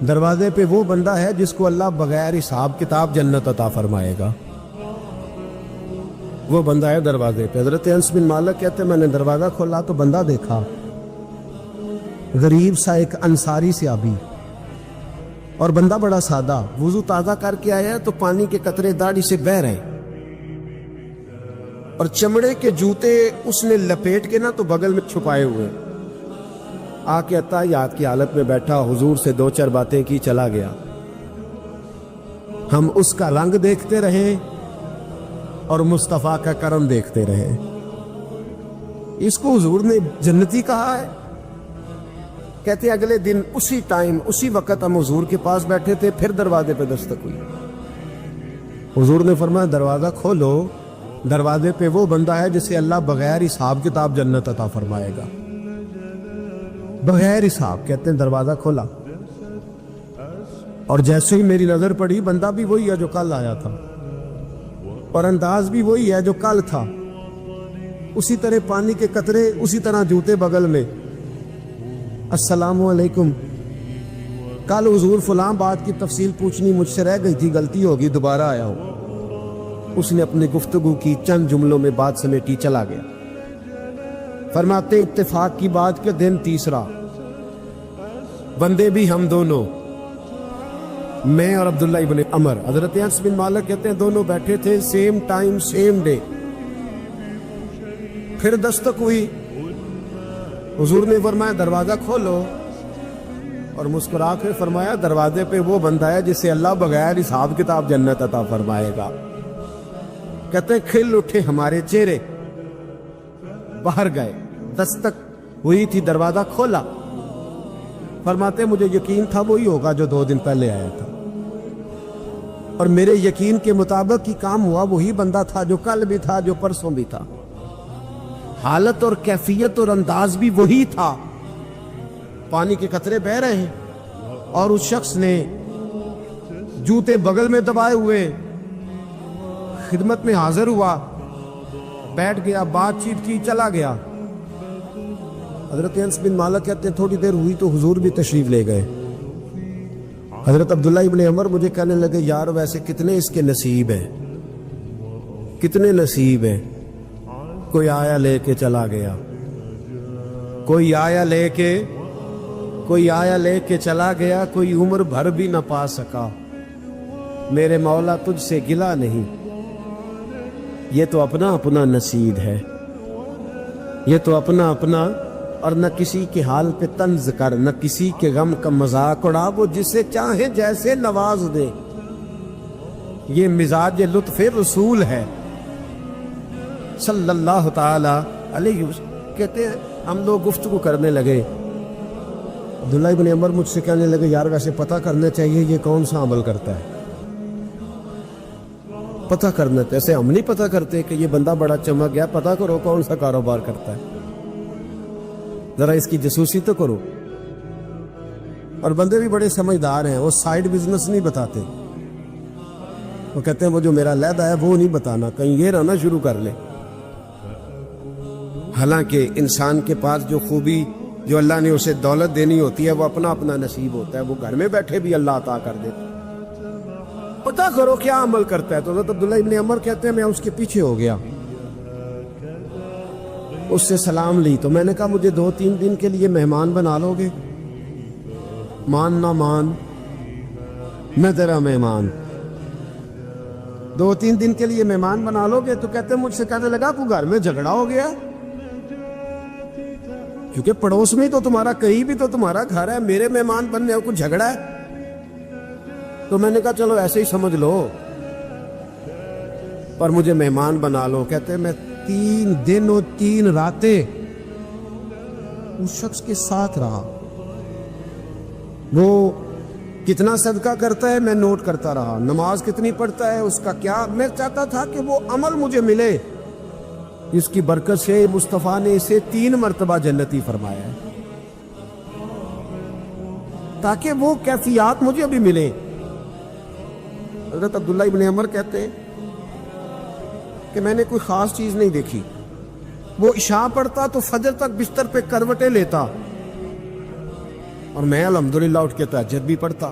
دروازے پہ وہ بندہ ہے جس کو اللہ بغیر حساب کتاب جنت عطا فرمائے گا, وہ بندہ ہے دروازے پہ. حضرت انس بن مالک کہتے ہیں میں نے دروازہ کھولا تو بندہ دیکھا, غریب سا ایک انصاری صحابی, اور بندہ بڑا سادہ, وضو تازہ کر کے آیا تو پانی کے قطرے داڑھی سے بہہ رہے, اور چمڑے کے جوتے اس نے لپیٹ کے نا تو بغل میں چھپائے ہوئے. آ کے عطیات کی حالت میں بیٹھا, حضور سے دو چار باتیں کی, چلا گیا. ہم اس کا رنگ دیکھتے رہے اور مصطفیٰ کا کرم دیکھتے رہے. اس کو حضور نے جنتی کہا ہے. کہتے اگلے دن اسی ٹائم اسی وقت ہم حضور کے پاس بیٹھے تھے, پھر دروازے پہ دستک ہوئی. حضور نے فرمایا دروازہ کھولو, دروازے پہ وہ بندہ ہے جسے اللہ بغیر حساب کتاب جنت عطا فرمائے گا, بغیر حساب. کہتے ہیں دروازہ کھولا اور جیسے ہی میری نظر پڑی بندہ بھی وہی ہے جو کل آیا تھا, اور انداز بھی وہی ہے جو کل تھا, اسی طرح پانی کے قطرے, اسی طرح جوتے بغل میں. السلام علیکم, کل حضور فلاں بات کی تفصیل پوچھنی مجھ سے رہ گئی تھی, غلطی ہوگی, دوبارہ آیا ہوں. اس نے اپنی گفتگو کی, چند جملوں میں بات سمیٹی, چلا گیا. فرماتے اتفاق کی بات کہ دن تیسرا, بندے بھی ہم دونوں, میں اور عبداللہ ابن عمر. حضرت انس بن مالک کہتے ہیں دونوں بیٹھے تھے, سیم ٹائم سیم ڈے. پھر دستک ہوئی, حضور نے فرمایا دروازہ کھولو, اور مسکرا کے فرمایا دروازے پہ وہ بندہ ہے جسے اللہ بغیر حساب کتاب جنت عطا فرمائے گا. کہتے ہیں کھل اٹھے ہمارے چہرے, باہر گئے, دستک ہوئی تھی, دروازہ کھولا. فرماتے مجھے یقین تھا وہی ہوگا جو 2 دن پہلے آیا تھا, اور میرے یقین کے مطابق ہی کام ہوا, وہی بندہ تھا جو کل بھی تھا, جو پرسوں بھی تھا, حالت اور کیفیت اور انداز بھی وہی تھا. پانی کے قطرے بہ رہے ہیں, اور اس شخص نے جوتے بغل میں دبائے ہوئے خدمت میں حاضر ہوا, بیٹھ گیا, بات چیت کی, چلا گیا. حضرت انس بن مالک کہتے ہیں تھوڑی دیر ہوئی تو حضور بھی تشریف لے گئے. حضرت عبداللہ ابن عمر مجھے کہنے لگے یار ویسے کتنے اس کے نصیب ہیں, کتنے نصیب ہیں. کوئی آیا لے کے چلا گیا, کوئی آیا لے کے چلا گیا, کوئی عمر بھر بھی نہ پا سکا. میرے مولا تجھ سے گلا نہیں, یہ تو اپنا اپنا نصیب ہے, یہ تو اپنا اپنا اور نہ کسی کے حال پہ طنز کر، نہ کسی کے غم کا مذاق اڑا، وہ جسے چاہے جیسے نواز دے، یہ مزاج لطف رسول ہے صلی اللہ تعالی علیہ وسلم۔ کہتے ہیں ہم لوگ گفتگو کرنے لگے، عبداللہ ابن عمر مجھ سے کہنے لگے یار ویسے پتہ کرنا چاہیے یہ کون سا عمل کرتا ہے، پتہ کرنا، ایسے ہم نہیں پتہ کرتے کہ یہ بندہ بڑا چمک گیا، پتہ کرو کون سا کاروبار کرتا ہے، ذرا اس کی جاسوسی تو کرو۔ اور بندے بھی بڑے سمجھدار ہیں، وہ سائیڈ بزنس نہیں بتاتے، وہ کہتے ہیں وہ جو میرا علیحدہ ہے وہ نہیں بتانا، کہیں یہ رہنا شروع کر لے۔ حالانکہ انسان کے پاس جو خوبی جو اللہ نے اسے دولت دینی ہوتی ہے وہ اپنا اپنا نصیب ہوتا ہے، وہ گھر میں بیٹھے بھی اللہ عطا کر دیتا ہے۔ پتہ کرو کیا عمل کرتا ہے۔ تو حضرت عبداللہ ابن عمر کہتے ہیں میں اس کے پیچھے ہو گیا، اس سے سلام لی، تو میں نے کہا مجھے 2-3 دن کے لیے مہمان بنا لو گے؟ مان نہ مان، میں تیرا مہمان، 2-3 دن کے لیے مہمان بنا لو گے؟ تو کہتے ہیں مجھ سے کہنے لگا کو گھر میں جھگڑا ہو گیا، کیونکہ پڑوس میں تو تمہارا، کہیں بھی تو تمہارا گھر ہے، میرے مہمان بننے کو کچھ جھگڑا ہے؟ تو میں نے کہا چلو ایسے ہی سمجھ لو، پر مجھے مہمان بنا لو۔ کہتے ہیں میں 3 دن اور 3 راتیں اس شخص کے ساتھ رہا، وہ کتنا صدقہ کرتا ہے میں نوٹ کرتا رہا، نماز کتنی پڑھتا ہے اس کا کیا، میں چاہتا تھا کہ وہ عمل مجھے ملے، اس کی برکت سے مصطفیٰ نے اسے 3 مرتبہ جنتی فرمایا ہے، تاکہ وہ کیفیات مجھے بھی ملے۔ حضرت عبداللہ ابن عمر کہتے ہیں کہ میں نے کوئی خاص چیز نہیں دیکھی، وہ عشاء پڑھتا تو فجر تک بستر پہ کروٹیں لیتا، اور میں الحمدللہ اٹھ کے تہجد بھی پڑھتا،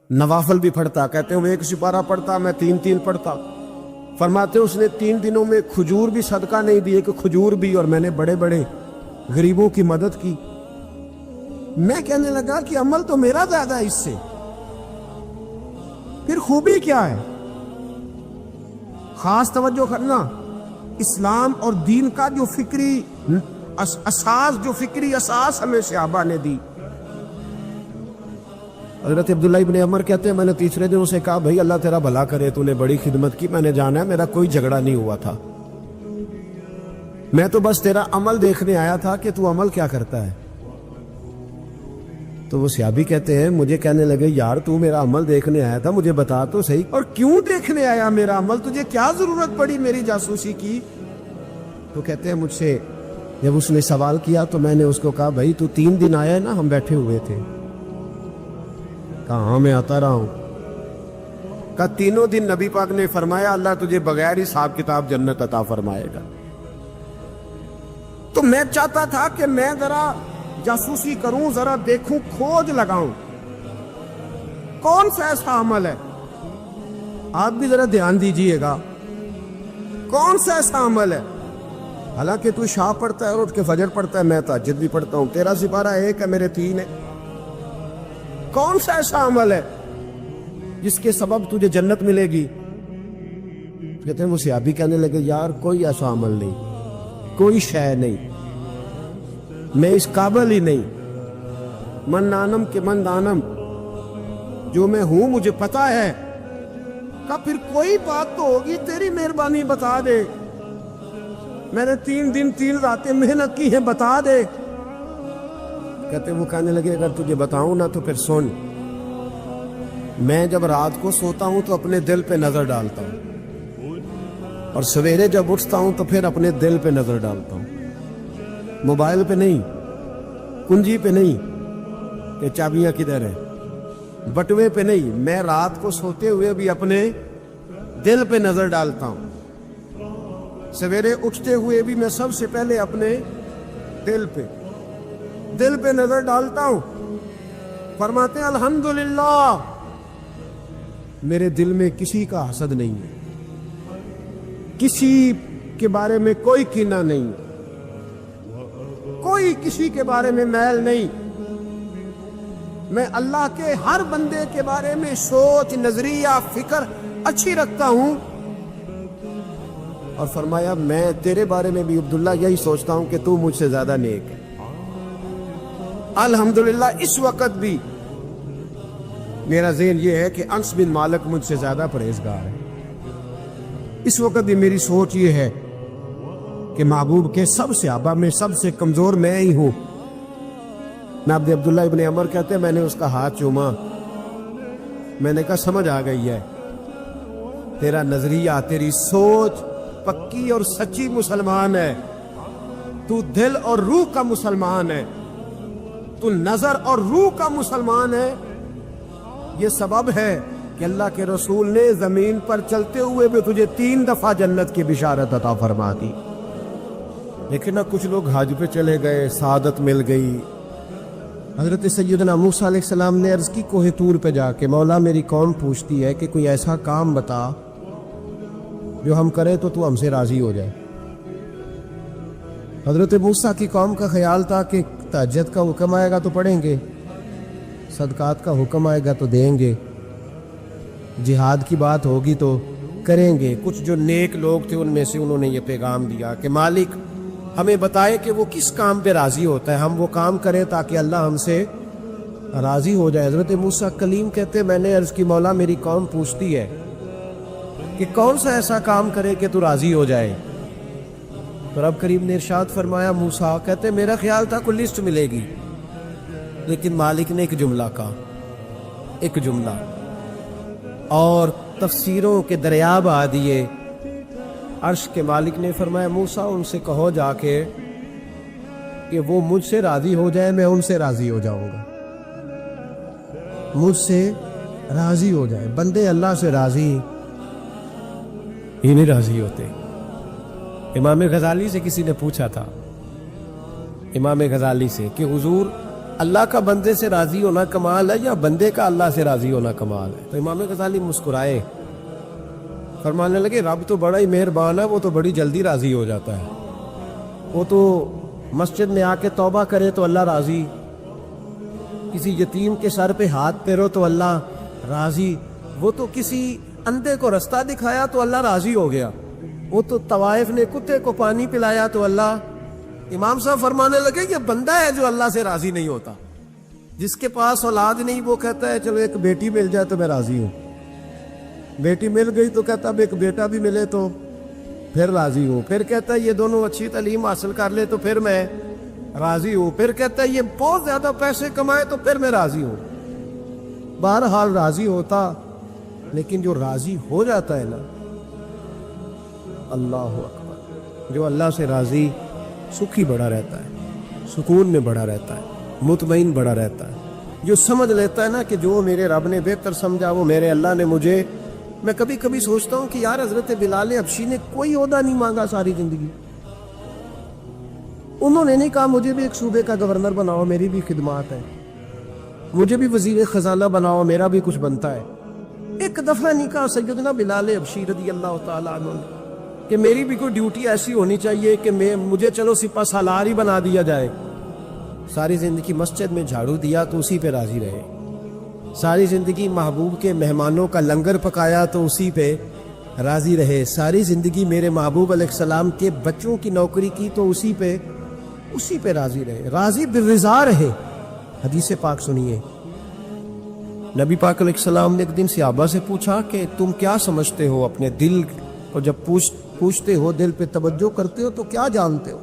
نوافل بھی پڑھتا۔ کہتے ہیں وہ 1 سپارہ پڑھتا، میں 3 پڑھتا۔ فرماتے اس نے 3 دنوں میں کھجور بھی صدقہ نہیں دی، کہ کھجور بھی، اور میں نے بڑے بڑے غریبوں کی مدد کی۔ میں کہنے لگا کہ عمل تو میرا زیادہ ہے اس سے، پھر خوبی کیا ہے؟ خاص توجہ کرنا، اسلام اور دین کا جو فکری اساس ہمیں صحابہ نے دی۔ حضرت عبداللہ ابن عمر کہتے ہیں میں نے تیسرے دن اسے کہا بھائی اللہ تیرا بھلا کرے، تو نے بڑی خدمت کی، میں نے جانا ہے میرا کوئی جھگڑا نہیں ہوا تھا، میں تو بس تیرا عمل دیکھنے آیا تھا کہ تو عمل کیا کرتا ہے۔ تو وہ صحابی کہتے ہیں مجھے کہنے لگے یار تو میرا عمل دیکھنے آیا تھا، مجھے بتا تو صحیح، اور کیوں دیکھنے آیا میرا عمل، تجھے کیا ضرورت پڑی میری جاسوسی کی؟ تو کہتے ہیں مجھ سے جب اس نے سوال کیا تو میں نے اس کو کہا بھائی تو 3 دن آیا ہے نا، ہم بیٹھے ہوئے تھے، کہا ہاں میں آتا رہا ہوں۔ کہا 3 دن نبی پاک نے فرمایا اللہ تجھے بغیر حساب کتاب جنت عطا فرمائے گا۔ تو میں چاہتا تھا کہ میں ذرا جاسوسی کروں، ذرا دیکھوں، کھوج لگاؤں کون سا ایسا عمل ہے، آپ بھی ذرا دھیان دیجئے گا، کون سا ایسا عمل ہے؟ حالانکہ تو عشاء پڑھتا ہے اور اٹھ کے فجر پڑھتا ہے، میں تہجد بھی پڑھتا ہوں، تیرا سپارہ 1 ہے میرے 3 ہے، کون سا ایسا عمل ہے جس کے سبب تجھے جنت ملے گی؟ کہتے ہیں وہ صحابی کہنے لگے یار کوئی ایسا عمل نہیں، کوئی شے نہیں، میں اس قابل ہی نہیں، من نانم کے من دانم، جو میں ہوں مجھے پتا ہے۔ کہا پھر کوئی بات تو ہوگی، تیری مہربانی بتا دے، میں نے 3 دن 3 راتیں محنت کی ہیں، بتا دے۔ کہتے وہ کہنے لگے اگر تجھے بتاؤں نا تو پھر سن، میں جب رات کو سوتا ہوں تو اپنے دل پہ نظر ڈالتا ہوں، اور سویرے جب اٹھتا ہوں تو پھر اپنے دل پہ نظر ڈالتا ہوں، موبائل پہ نہیں، کنجی پہ نہیں کہ چابیاں کدھر ہیں، بٹوے پہ نہیں، میں رات کو سوتے ہوئے بھی اپنے دل پہ نظر ڈالتا ہوں، سویرے اٹھتے ہوئے بھی میں سب سے پہلے اپنے دل پہ نظر ڈالتا ہوں۔ فرماتے ہیں الحمدللہ میرے دل میں کسی کا حسد نہیں ہے، کسی کے بارے میں کوئی کینہ نہیں، کوئی کسی کے بارے میں میل نہیں، میں اللہ کے ہر بندے کے بارے میں سوچ، نظریہ، فکر اچھی رکھتا ہوں، اور فرمایا میں تیرے بارے میں بھی عبداللہ یہی سوچتا ہوں کہ تو مجھ سے زیادہ نیک ہے۔ الحمدللہ اس وقت بھی میرا ذہن یہ ہے کہ انس بن مالک مجھ سے زیادہ پرہیزگار ہے۔ اس وقت بھی میری سوچ یہ ہے کہ محبوب کے سب صحابہ میں سب سے کمزور میں ہی ہوں۔ نابد عبداللہ ابن عمر کہتے ہیں میں نے اس کا ہاتھ چوما، میں نے کہا سمجھ آ گئی ہے، تیرا نظریہ تیری سوچ پکی اور سچی مسلمان ہے، تو دل اور روح کا مسلمان ہے، تو نظر اور روح کا مسلمان ہے۔ یہ سبب ہے کہ اللہ کے رسول نے زمین پر چلتے ہوئے بھی تجھے 3 دفعہ جنت کی بشارت عطا فرما دی۔ لیکن اب کچھ لوگ حج پہ چلے گئے، سعادت مل گئی۔ حضرت سیدنا موسیٰ علیہ السلام نے عرض کی کوہ طور پہ جا کے، مولا میری قوم پوچھتی ہے کہ کوئی ایسا کام بتا جو ہم کریں تو ہم سے راضی ہو جائے۔ حضرت موسیٰ کی قوم کا خیال تھا کہ تہجد کا حکم آئے گا تو پڑھیں گے، صدقات کا حکم آئے گا تو دیں گے، جہاد کی بات ہوگی تو کریں گے۔ کچھ جو نیک لوگ تھے ان میں سے انہوں نے یہ پیغام دیا کہ مالک ہمیں بتائے کہ وہ کس کام پہ راضی ہوتا ہے، ہم وہ کام کریں تاکہ اللہ ہم سے راضی ہو جائے۔ حضرت موسیٰ کلیم کہتے میں نے عرض کی مولا میری قوم پوچھتی ہے کہ کون سا ایسا کام کرے کہ تو راضی ہو جائے۔ تو رب کریم نے ارشاد فرمایا موسیٰ کہتے میرا خیال تھا کوئی لسٹ ملے گی، لیکن مالک نے ایک جملہ کہا، ایک جملہ، اور تفسیروں کے دریا بہا دیے۔ عرش کے مالک نے فرمایا موسیٰ ان سے کہو جا کے کہ وہ مجھ سے راضی ہو جائے، میں ان سے راضی ہو جاؤں گا۔ مجھ سے راضی ہو جائے۔ بندے اللہ سے راضی ہی نہیں راضی ہوتے۔ امام غزالی سے کسی نے پوچھا تھا، امام غزالی سے، کہ حضور اللہ کا بندے سے راضی ہونا کمال ہے یا بندے کا اللہ سے راضی ہونا کمال ہے؟ تو امام غزالی مسکرائے، فرمانے لگے رب تو بڑا ہی مہربان ہے، وہ تو بڑی جلدی راضی ہو جاتا ہے۔ وہ تو مسجد میں آ کے توبہ کرے تو اللہ راضی، کسی یتیم کے سر پہ ہاتھ پھیرو تو اللہ راضی، وہ تو کسی اندھے کو رستہ دکھایا تو اللہ راضی ہو گیا، وہ تو طوائف نے کتے کو پانی پلایا تو اللہ۔ امام صاحب فرمانے لگے یہ بندہ ہے جو اللہ سے راضی نہیں ہوتا، جس کے پاس اولاد نہیں وہ کہتا ہے چلو ایک بیٹی مل جائے تو میں راضی ہوں، بیٹی مل گئی تو کہتا اب ایک بیٹا بھی ملے تو پھر راضی ہوں، پھر کہتا ہے یہ دونوں اچھی تعلیم حاصل کر لے تو پھر میں راضی ہوں، پھر کہتا ہے یہ بہت زیادہ پیسے کمائے تو پھر میں راضی ہوں۔ بہرحال راضی ہوتا، لیکن جو راضی ہو جاتا ہے نا، اللہ اکبر، جو اللہ سے راضی سکھی بڑا رہتا ہے، سکون میں بڑا رہتا ہے، مطمئن بڑا رہتا ہے، جو سمجھ لیتا ہے نا کہ جو میرے رب نے بہتر سمجھا وہ میرے اللہ نے مجھے۔ میں کبھی کبھی سوچتا ہوں کہ یار حضرت بلال حبشی نے کوئی عہدہ نہیں مانگا ساری زندگی، انہوں نے نہیں کہا مجھے بھی ایک صوبے کا گورنر بناؤ میری بھی خدمات ہے، مجھے بھی وزیر خزانہ بناؤ میرا بھی کچھ بنتا ہے۔ ایک دفعہ نہیں کہا سیدنا بلال حبشی رضی اللہ تعالیٰ عنہ نے کہ میری بھی کوئی ڈیوٹی ایسی ہونی چاہیے کہ مجھے چلو سپہ سالار ہی بنا دیا جائے۔ ساری زندگی مسجد میں جھاڑو دیا تو اسی پہ راضی رہے، ساری زندگی محبوب کے مہمانوں کا لنگر پکایا تو اسی پہ راضی رہے، ساری زندگی میرے محبوب علیہ السلام کے بچوں کی نوکری کی تو اسی پہ راضی رہے، راضی بالرضا رہے۔ حدیث پاک سنیے، نبی پاک علیہ السلام نے ایک دن صحابہ سے پوچھا کہ تم کیا سمجھتے ہو اپنے دل کو، جب پوچھتے ہو دل پہ توجہ کرتے ہو تو کیا جانتے ہو؟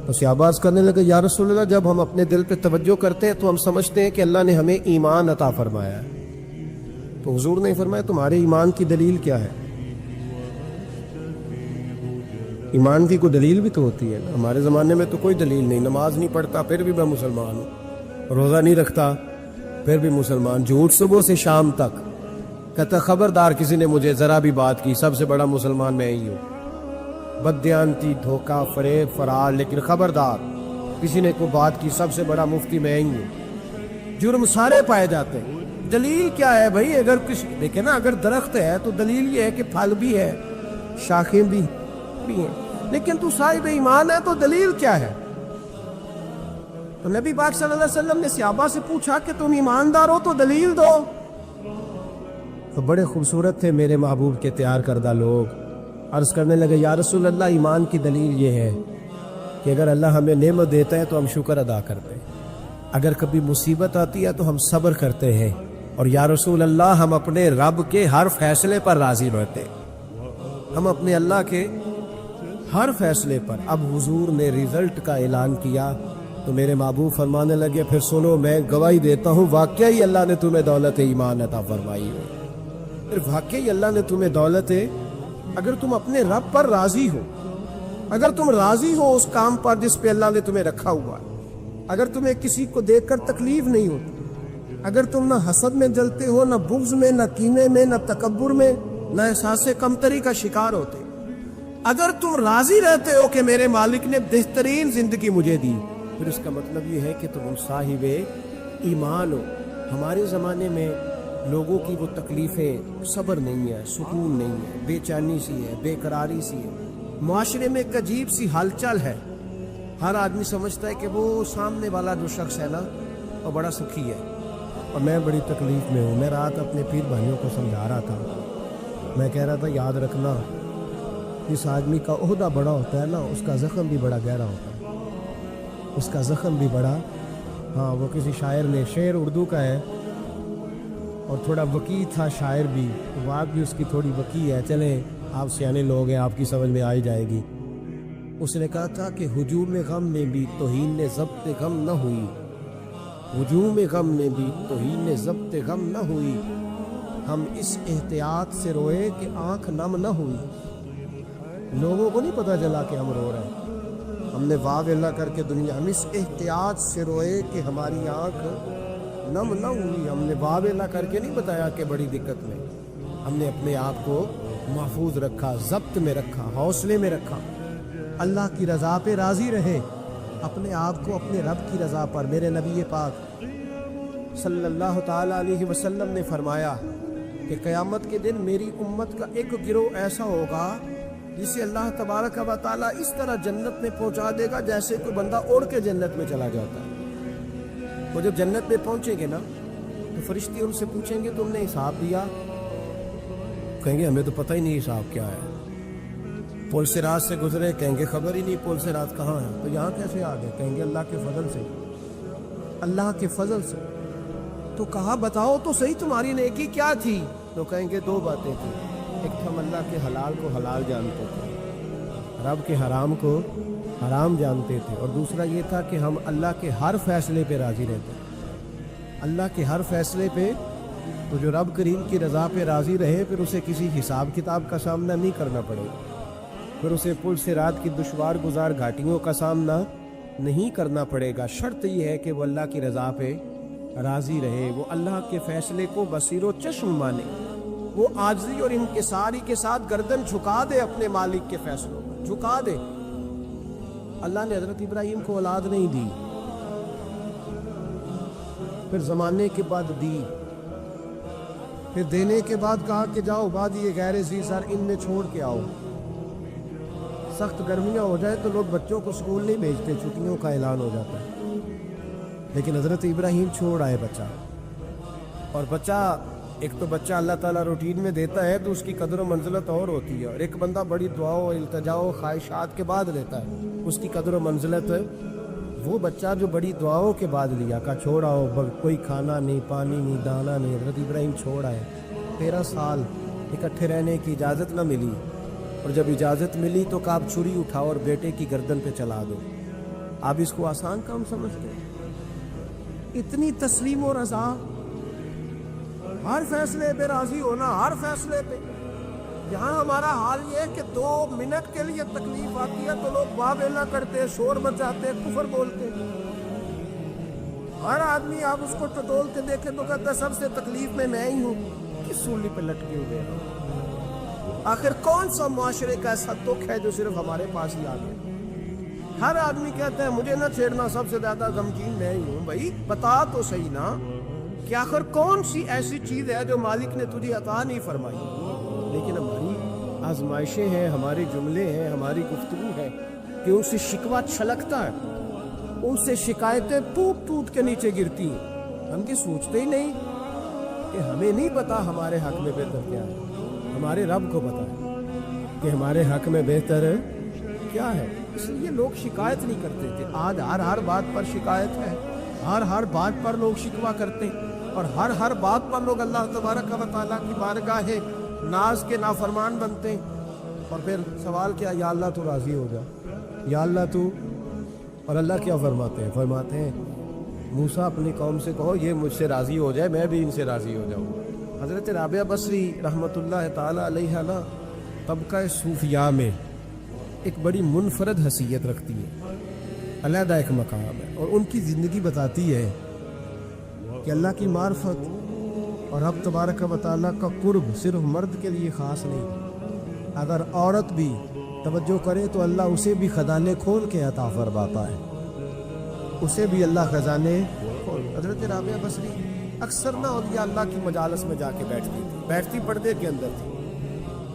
تو صحابہ عرض کرنے لگے یا رسول اللہ جب ہم اپنے دل پہ توجہ کرتے ہیں تو ہم سمجھتے ہیں کہ اللہ نے ہمیں ایمان عطا فرمایا ہے۔ تو حضور نے فرمایا تمہارے ایمان کی دلیل کیا ہے؟ ایمان کی کوئی دلیل بھی تو ہوتی ہے نا، ہمارے زمانے میں تو کوئی دلیل نہیں، نماز نہیں پڑھتا پھر بھی میں مسلمان ہوں، روزہ نہیں رکھتا پھر بھی مسلمان، جھوٹ صبح سے شام تک، کہتا خبردار کسی نے مجھے ذرا بھی بات کی سب سے بڑا مسلمان میں ہی ہوں، بددیانتی، دھوکہ، فریب، فرار، لیکن خبردار کسی نے کوئی بات کی سب سے بڑا مفتی میں ہی ہوں۔ جرم سارے پائے جاتے ہیں، دلیل کیا ہے بھائی؟ اگر کچھ دیکھیں نا، اگر درخت ہے تو دلیل یہ ہے کہ پھل بھی ہے، شاخیں بھی ہیں، لیکن تو صاحب ایمان ہے تو دلیل کیا ہے؟ تو نبی پاک صلی اللہ علیہ وسلم نے صحابہ سے پوچھا کہ تم ایماندار ہو تو دلیل دو۔ تو بڑے خوبصورت تھے میرے محبوب کے تیار کردہ لوگ۔ عرض کرنے لگے یا رسول اللہ ایمان کی دلیل یہ ہے کہ اگر اللہ ہمیں نعمت دیتا ہے تو ہم شکر ادا کرتے ہیں، اگر کبھی مصیبت آتی ہے تو ہم صبر کرتے ہیں، اور یا رسول اللہ ہم اپنے رب کے ہر فیصلے پر راضی رہتے ہیں، ہم اپنے اللہ کے ہر فیصلے پر۔ اب حضور نے رزلٹ کا اعلان کیا تو میرے محبوب فرمانے لگے پھر سنو میں گواہی دیتا ہوں واقعی اللہ نے تمہیں دولت ایمان عطا فرمائی ہو، پھر واقعی اللہ نے تمہیں دولت، اگر تم اپنے رب پر راضی ہو، اگر تم راضی ہو اس کام پر جس پہ اللہ نے تمہیں رکھا ہوا ہے، اگر تمہیں کسی کو دیکھ کر تکلیف نہیں ہوتی، اگر تم نہ حسد میں جلتے ہو، نہ بغض میں، نہ کینے میں، نہ تکبر میں، نہ احساس کمتری کا شکار ہوتے، اگر تم راضی رہتے ہو کہ میرے مالک نے بہترین زندگی مجھے دی، پھر اس کا مطلب یہ ہے کہ تم صاحب ایمان ہو۔ ہمارے زمانے میں لوگوں کی وہ تکلیفیں، صبر نہیں ہے، سکون نہیں ہے، بے چینی سی ہے، بے قراری سی ہے، معاشرے میں ایک عجیب سی ہلچل ہے۔ ہر آدمی سمجھتا ہے کہ وہ سامنے والا جو شخص ہے نا وہ بڑا سکھی ہے اور میں بڑی تکلیف میں ہوں۔ میں رات اپنے پیر بھائیوں کو سمجھا رہا تھا، میں کہہ رہا تھا یاد رکھنا جس آدمی کا عہدہ بڑا ہوتا ہے نا اس کا زخم بھی بڑا گہرا ہوتا ہے، اس کا زخم بھی بڑا، ہاں وہ کسی شاعر نے، شعر اردو کا ہے اور تھوڑا وقی تھا شاعر بھی، بات بھی اس کی تھوڑی وقی ہے، چلیں آپ سیانے لوگ ہیں آپ کی سمجھ میں آ ہی جائے گی۔ اس نے کہا تھا کہ ہجوم غم میں بھی توہین نے ضبط غم نہ ہوئی، ہجوم غم میں بھی توہین نے ضبط غم نہ ہوئی، ہم اس احتیاط سے روئے کہ آنکھ نم نہ ہوئی۔ لوگوں کو نہیں پتہ چلا کہ ہم رو رہے ہیں، ہم نے واہ اللہ کر کے دنیا، ہم اس احتیاط سے روئے کہ ہماری آنکھ نم نہ ہوئی۔ ہم نے واہ اللہ کر کے نہیں بتایا کہ بڑی دقت میں، ہم نے اپنے آپ کو محفوظ رکھا، ضبط میں رکھا، حوصلے میں رکھا، اللہ کی رضا پہ راضی رہے، اپنے آپ کو اپنے رب کی رضا پر۔ میرے نبی پاک صلی اللہ تعالی علیہ وسلم نے فرمایا کہ قیامت کے دن میری امت کا ایک گروہ ایسا ہوگا جسے اللہ تبارک و تعالیٰ اس طرح جنت میں پہنچا دے گا جیسے کوئی بندہ اڑ کے جنت میں چلا جاتا ہے۔ وہ جب جنت میں پہنچیں گے نا تو فرشتے ان سے پوچھیں گے تم نے حساب دیا؟ کہیں گے ہمیں تو پتہ ہی نہیں حساب کیا ہے۔ پل سے رات سے گزرے، کہیں گے خبر ہی نہیں پل سے رات کہاں ہے، تو یہاں کیسے آ گئے؟ کہیں گے اللہ کے فضل سے، اللہ کے فضل سے۔ تو کہا بتاؤ تو صحیح تمہاری نیکی کیا تھی؟ تو کہیں گے دو باتیں تھیں، ایک تو ہم اللہ کے حلال کو حلال جانتے تھے، رب کے حرام کو حرام جانتے تھے، اور دوسرا یہ تھا کہ ہم اللہ کے ہر فیصلے پہ راضی رہتے ہیں، اللہ کے ہر فیصلے پہ۔ تو جو رب کریم کی رضا پہ راضی رہے پھر اسے کسی حساب کتاب کا سامنا نہیں کرنا پڑے گا، پھر اسے پل سے رات کی دشوار گزار گھاٹیوں کا سامنا نہیں کرنا پڑے گا۔ شرط یہ ہے کہ وہ اللہ کی رضا پہ راضی رہے، وہ اللہ کے فیصلے کو بصیر و چشم مانے، وہ عاجزی اور انکساری کے ساتھ گردن جھکا دے، اپنے مالک کے فیصلوں کو جھکا دے۔ اللہ نے حضرت ابراہیم کو اولاد نہیں دی، پھر زمانے کے بعد دی، پھر دینے کے بعد کہا کہ جاؤ وادی غیر ذی زرع ان میں چھوڑ کے آؤ۔ سخت گرمیاں ہو جائے تو لوگ بچوں کو سکول نہیں بھیجتے، چھٹیوں کا اعلان ہو جاتا ہے، لیکن حضرت ابراہیم چھوڑ آئے بچہ، اور بچہ ایک تو بچہ اللہ تعالیٰ روٹین میں دیتا ہے تو اس کی قدر و منزلت اور ہوتی ہے، اور ایک بندہ بڑی دعاؤں التجاؤ خواہشات کے بعد لیتا ہے اس کی قدر و منزلت۔ وہ بچہ جو بڑی دعاؤں کے بعد لیا، کہا چھوڑ آؤ، کوئی کھانا نہیں، پانی نہیں، دانا نہیں، حضرت ابراہیم چھوڑ آئے۔ 13 سال اکٹھے رہنے کی اجازت نہ ملی، اور جب اجازت ملی تو کہا اب چھری اٹھاؤ اور بیٹے کی گردن پہ چلا دو۔ آپ اس کو آسان کام سمجھتے ہیں؟ اتنی تسلیم و رضا، ہر فیصلے پہ راضی ہونا، ہر فیصلے پہ۔ یہاں ہمارا حال یہ ہے کہ 2 منٹ کے لیے تکلیف آتی ہے تو لوگ واہ اللہ کرتے ہیں، شور مچاتے ہیں، کفر بولتے ہیں۔ ہر آدمی آپ اس کو ٹٹولتے دیکھیں تو کہتا ہے سب سے تکلیف میں ہی ہوں، کس سولی پہ لٹکے ہوئے ہیں۔ آخر کون سا معاشرے کا ایسا دکھ ہے جو صرف ہمارے پاس ہی آ گیا؟ ہر آدمی کہتا ہے مجھے نہ چھیڑنا، سب سے زیادہ غمگین میں ہی ہوں۔ بھائی بتا تو صحیح نا کہ آخر کون سی ایسی چیز ہے جو مالک نے تجھے عطا نہیں فرمائی؟ لیکن ہماری آزمائشیں ہیں، ہمارے جملے ہیں، ہماری گفتگو ہے کہ ان سے شکوہ چھلکتا ہے، ان سے شکایتیں ٹوٹ ٹوٹ کے نیچے گرتی ہیں، ہم کی سوچتے ہی نہیں کہ ہمیں نہیں پتا ہمارے حق میں بہتر کیا ہے، ہمارے رب کو پتا ہے کہ ہمارے حق میں بہتر کیا ہے۔ اس لیے لوگ شکایت نہیں کرتے تھے، آج ہر بات پر شکایت ہے، ہر بات پر لوگ شکوہ کرتے ہیں، اور ہر بات پر لوگ اللہ تبارک و تعالیٰ کی بارگاہ ناز کے نافرمان بنتے ہیں۔ اور پھر سوال کیا، یا اللہ تو راضی ہو جا، یا اللہ تو، اور اللہ کیا فرماتے ہیں موسیٰ اپنی قوم سے کہو یہ مجھ سے راضی ہو جائے میں بھی ان سے راضی ہو جاؤں۔ حضرت رابعہ بصری رحمۃ اللہ تعالیٰ علیہ نا طبقہ صوفیاء میں ایک بڑی منفرد حیثیت رکھتی ہے، علیحدہ ایک مقام ہے، اور ان کی زندگی بتاتی ہے کہ اللہ کی معرفت اور رب تبارک و تعالیٰ کا قرب صرف مرد کے لیے خاص نہیں، اگر عورت بھی توجہ کرے تو اللہ اسے بھی خزانے کھول کے عطا فرماتا ہے، اسے بھی اللہ خزانے کھول۔ حضرت رابعہ بصری اکثر نہ اولیاء اللہ کی مجالس میں جا کے بیٹھتی پردے کے اندر تھی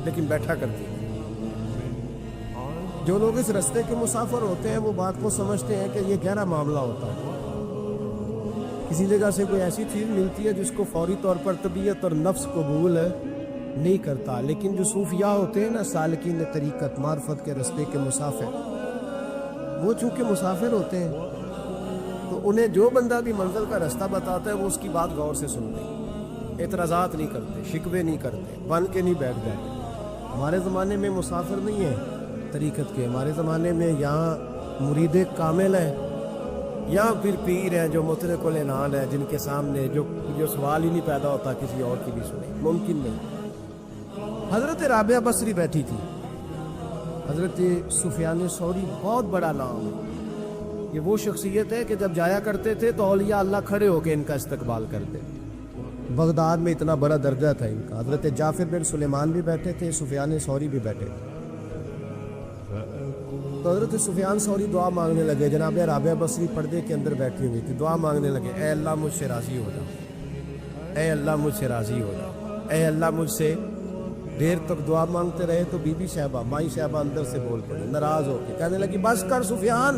لیکن بیٹھا کرتی تھی۔ جو لوگ اس رستے کے مسافر ہوتے ہیں وہ بات کو سمجھتے ہیں کہ یہ گہرا معاملہ ہوتا ہے، کسی جگہ سے کوئی ایسی چیز ملتی ہے جس کو فوری طور پر طبیعت اور نفس قبول نہیں کرتا، لیکن جو صوفیاء ہوتے ہیں نا، سالکین طریقت، معرفت کے رستے کے مسافر، وہ چونکہ مسافر ہوتے ہیں تو انہیں جو بندہ بھی منزل کا رستہ بتاتا ہے وہ اس کی بات غور سے سنتے ہیں، اعتراضات نہیں کرتے، شکوے نہیں کرتے، بن کے نہیں بیٹھ جاتے۔ ہمارے زمانے میں مسافر نہیں ہے طریقت کے، ہمارے زمانے میں یہاں مرید کامل ہے یا پھر پیر ہیں جو مطلق العنان ہے، جن کے سامنے جو سوال ہی نہیں پیدا ہوتا کسی اور کی بھی سنے، ممکن نہیں۔ حضرت رابعہ بصری بیٹھی تھی، حضرت سفیان ثوری بہت بڑا نام ہے، یہ وہ شخصیت ہے کہ جب جایا کرتے تھے تو اولیاء اللہ کھڑے ہو کے ان کا استقبال کرتے، بغداد میں اتنا بڑا درجہ تھا ان کا۔ حضرت جعفر بن سلیمان بھی بیٹھے تھے، سفیان ثوری بھی بیٹھے تھے، تو حضرت سفیان ثوری دعا مانگنے لگے، جناب رابعہ بصری پردے کے اندر بیٹھی ہوئی تھی، دعا مانگنے لگے، اے اللہ مجھ سے راضی ہو جا، اے اللہ مجھ سے راضی ہو جا، اے اللہ مجھ سے۔ دیر تک دعا مانگتے رہے تو بی بی صاحبہ، مائی صاحبہ اندر سے بول پڑے ناراض ہو کے، کہنے لگی بس کر سفیان،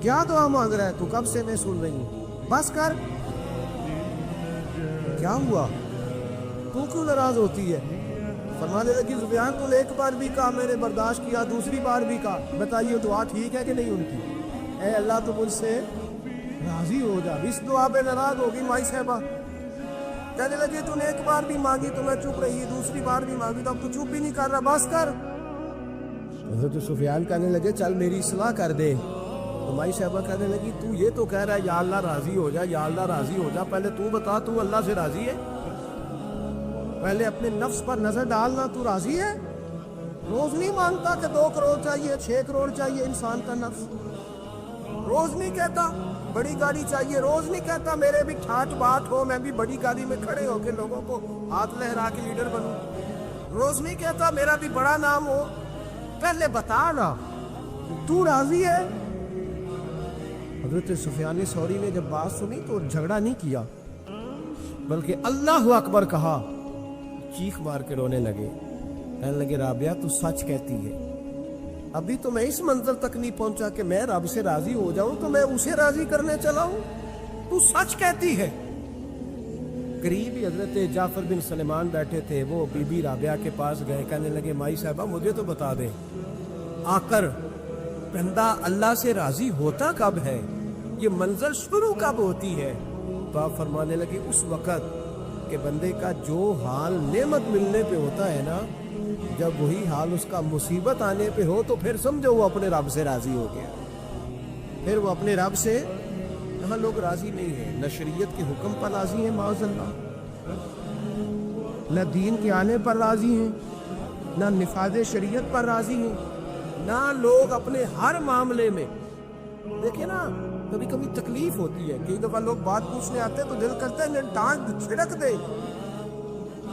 کیا دعا مانگ رہا ہے تو، کب سے میں سن رہی ہوں، بس کر، کیا ہوا تو کیوں ناراض ہوتی ہے؟ فرمانے لگی سفیان تو نے ایک بار بھی کہا میں نے برداشت کیا، دوسری بار بھی کہا، بتائیے دعا ٹھیک ہے کہ نہیں ان کی؟ اے اللہ تو مجھ سے راضی ہو جا۔ اس دعا پہ ناراض ہوگی مائی صاحبہ، کہنے لگی تو نے ایک بار بھی مانگی تو میں چپ رہی، دوسری بار بھی مانگی تو اب تو چپ بھی نہیں کر رہا، بس کر۔ حضرت سفیان کہنے لگے چل میری اصلاح کر دے، تو مائی صاحبہ کہنے لگی تو یہ تو کہہ رہا ہے یا اللہ راضی ہو جا، یا اللہ راضی ہو جا، پہلے تو بتا تو اللہ سے راضی ہے؟ پہلے اپنے نفس پر نظر ڈالنا، تو راضی ہے؟ روز نہیں مانگتا کہ 2 کروڑ چاہیے، 6 کروڑ چاہیے انسان کا نفس، روز نہیں کہتا بڑی گاڑی چاہیے، روز نہیں کہتا میرے بھی ٹھاٹ بات ہو، میں بھی بڑی گاڑی میں کھڑے ہو کے لوگوں کو ہاتھ لہرا کے لیڈر بنوں، روز نہیں کہتا میرا بھی بڑا نام ہو، پہلے بتا نا تو راضی ہے؟ حضرت سفیان ثوری نے جب بات سنی تو جھگڑا نہیں کیا بلکہ اللہ اکبر کہا، چیخ مار کے رونے لگے، کہنے لگے رابعہ تو سچ کہتی ہے، ابھی تو میں اس منظر تک نہیں پہنچا کہ میں رب سے راضی ہو جاؤں تو میں اسے راضی کرنے چلا ہوں، تو سچ کہتی ہے۔ قریب ہی حضرت جعفر بن سلیمان بیٹھے تھے، وہ بی بی رابعہ کے پاس گئے، کہنے لگے مائی صاحبہ مجھے تو بتا دیں آ کر بندہ اللہ سے راضی ہوتا کب ہے، یہ منزل شروع کب ہوتی ہے؟ تو آپ فرمانے لگے اس وقت کہ بندے کا جو حال نعمت ملنے پہ ہوتا ہے نا، جب وہی حال اس کا مصیبت آنے پہ ہو تو پھر سمجھو وہ اپنے رب سے راضی ہو گیا، پھر وہ اپنے رب سے۔ یہاں لوگ راضی نہیں ہیں، نہ شریعت کے حکم پر راضی ہیں معاذ اللہ، نہ دین کے آنے پر راضی ہیں، نہ نفاذ شریعت پر راضی ہیں، نہ لوگ اپنے ہر معاملے میں۔ دیکھیں نا کبھی کبھی تکلیف ہوتی ہے، کئی دفعہ لوگ بات پوچھنے آتے ہیں تو دل کرتا ہے انہیں ڈانٹ چھڑک دے،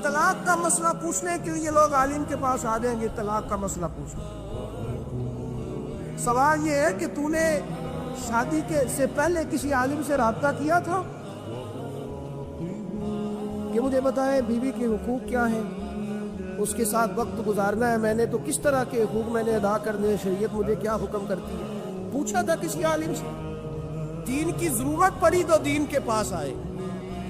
طلاق کا مسئلہ پوچھنے کے لیے لوگ عالم کے پاس آ جائیں گے، طلاق کا مسئلہ پوچھنے۔ سوال یہ ہے کہ تو نے شادی سے پہلے کسی عالم سے رابطہ کیا تھا کہ مجھے بتائے بیوی کے حقوق کیا ہیں، اس کے ساتھ وقت گزارنا ہے میں نے تو کس طرح کے حقوق میں نے ادا کرنے ہیں، شریعت مجھے کیا حکم کرتی ہے؟ پوچھا تھا کسی عالم سے؟ دین کی ضرورت پڑی تو دین کے پاس آئے،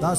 10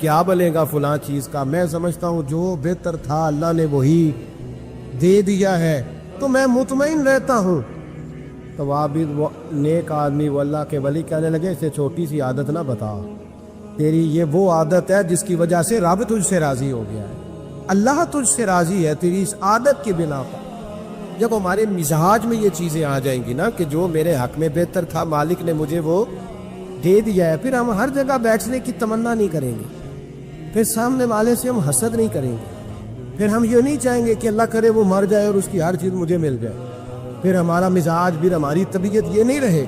کیا بنے گا فلاں چیز کا، میں سمجھتا ہوں جو بہتر تھا اللہ نے وہی دے دیا ہے تو میں مطمئن رہتا ہوں۔ تو عابد وہ نیک آدمی وہ اللہ کے ولی کہنے لگے اسے چھوٹی سی عادت نہ بتا، تیری یہ وہ عادت ہے جس کی وجہ سے رب تجھ سے راضی ہو گیا ہے، اللہ تجھ سے راضی ہے تیری اس عادت کی بنا پر۔ جب ہمارے مزاج میں یہ چیزیں آ جائیں گی نا کہ جو میرے حق میں بہتر تھا مالک نے مجھے وہ دے دیا ہے، پھر ہم ہر جگہ بیٹھنے کی تمنا نہیں کریں گے، پھر سامنے والے سے ہم حسد نہیں کریں گے، پھر ہم یہ نہیں چاہیں گے کہ اللہ کرے وہ مر جائے اور اس کی ہر چیز مجھے مل جائے، پھر ہمارا مزاج پھر ہماری طبیعت یہ نہیں رہے،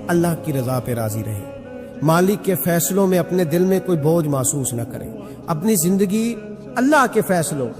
اللہ کی رضا پہ راضی رہے، مالک کے فیصلوں میں اپنے دل میں کوئی بوجھ محسوس نہ کریں، اپنی زندگی اللہ کے فیصلوں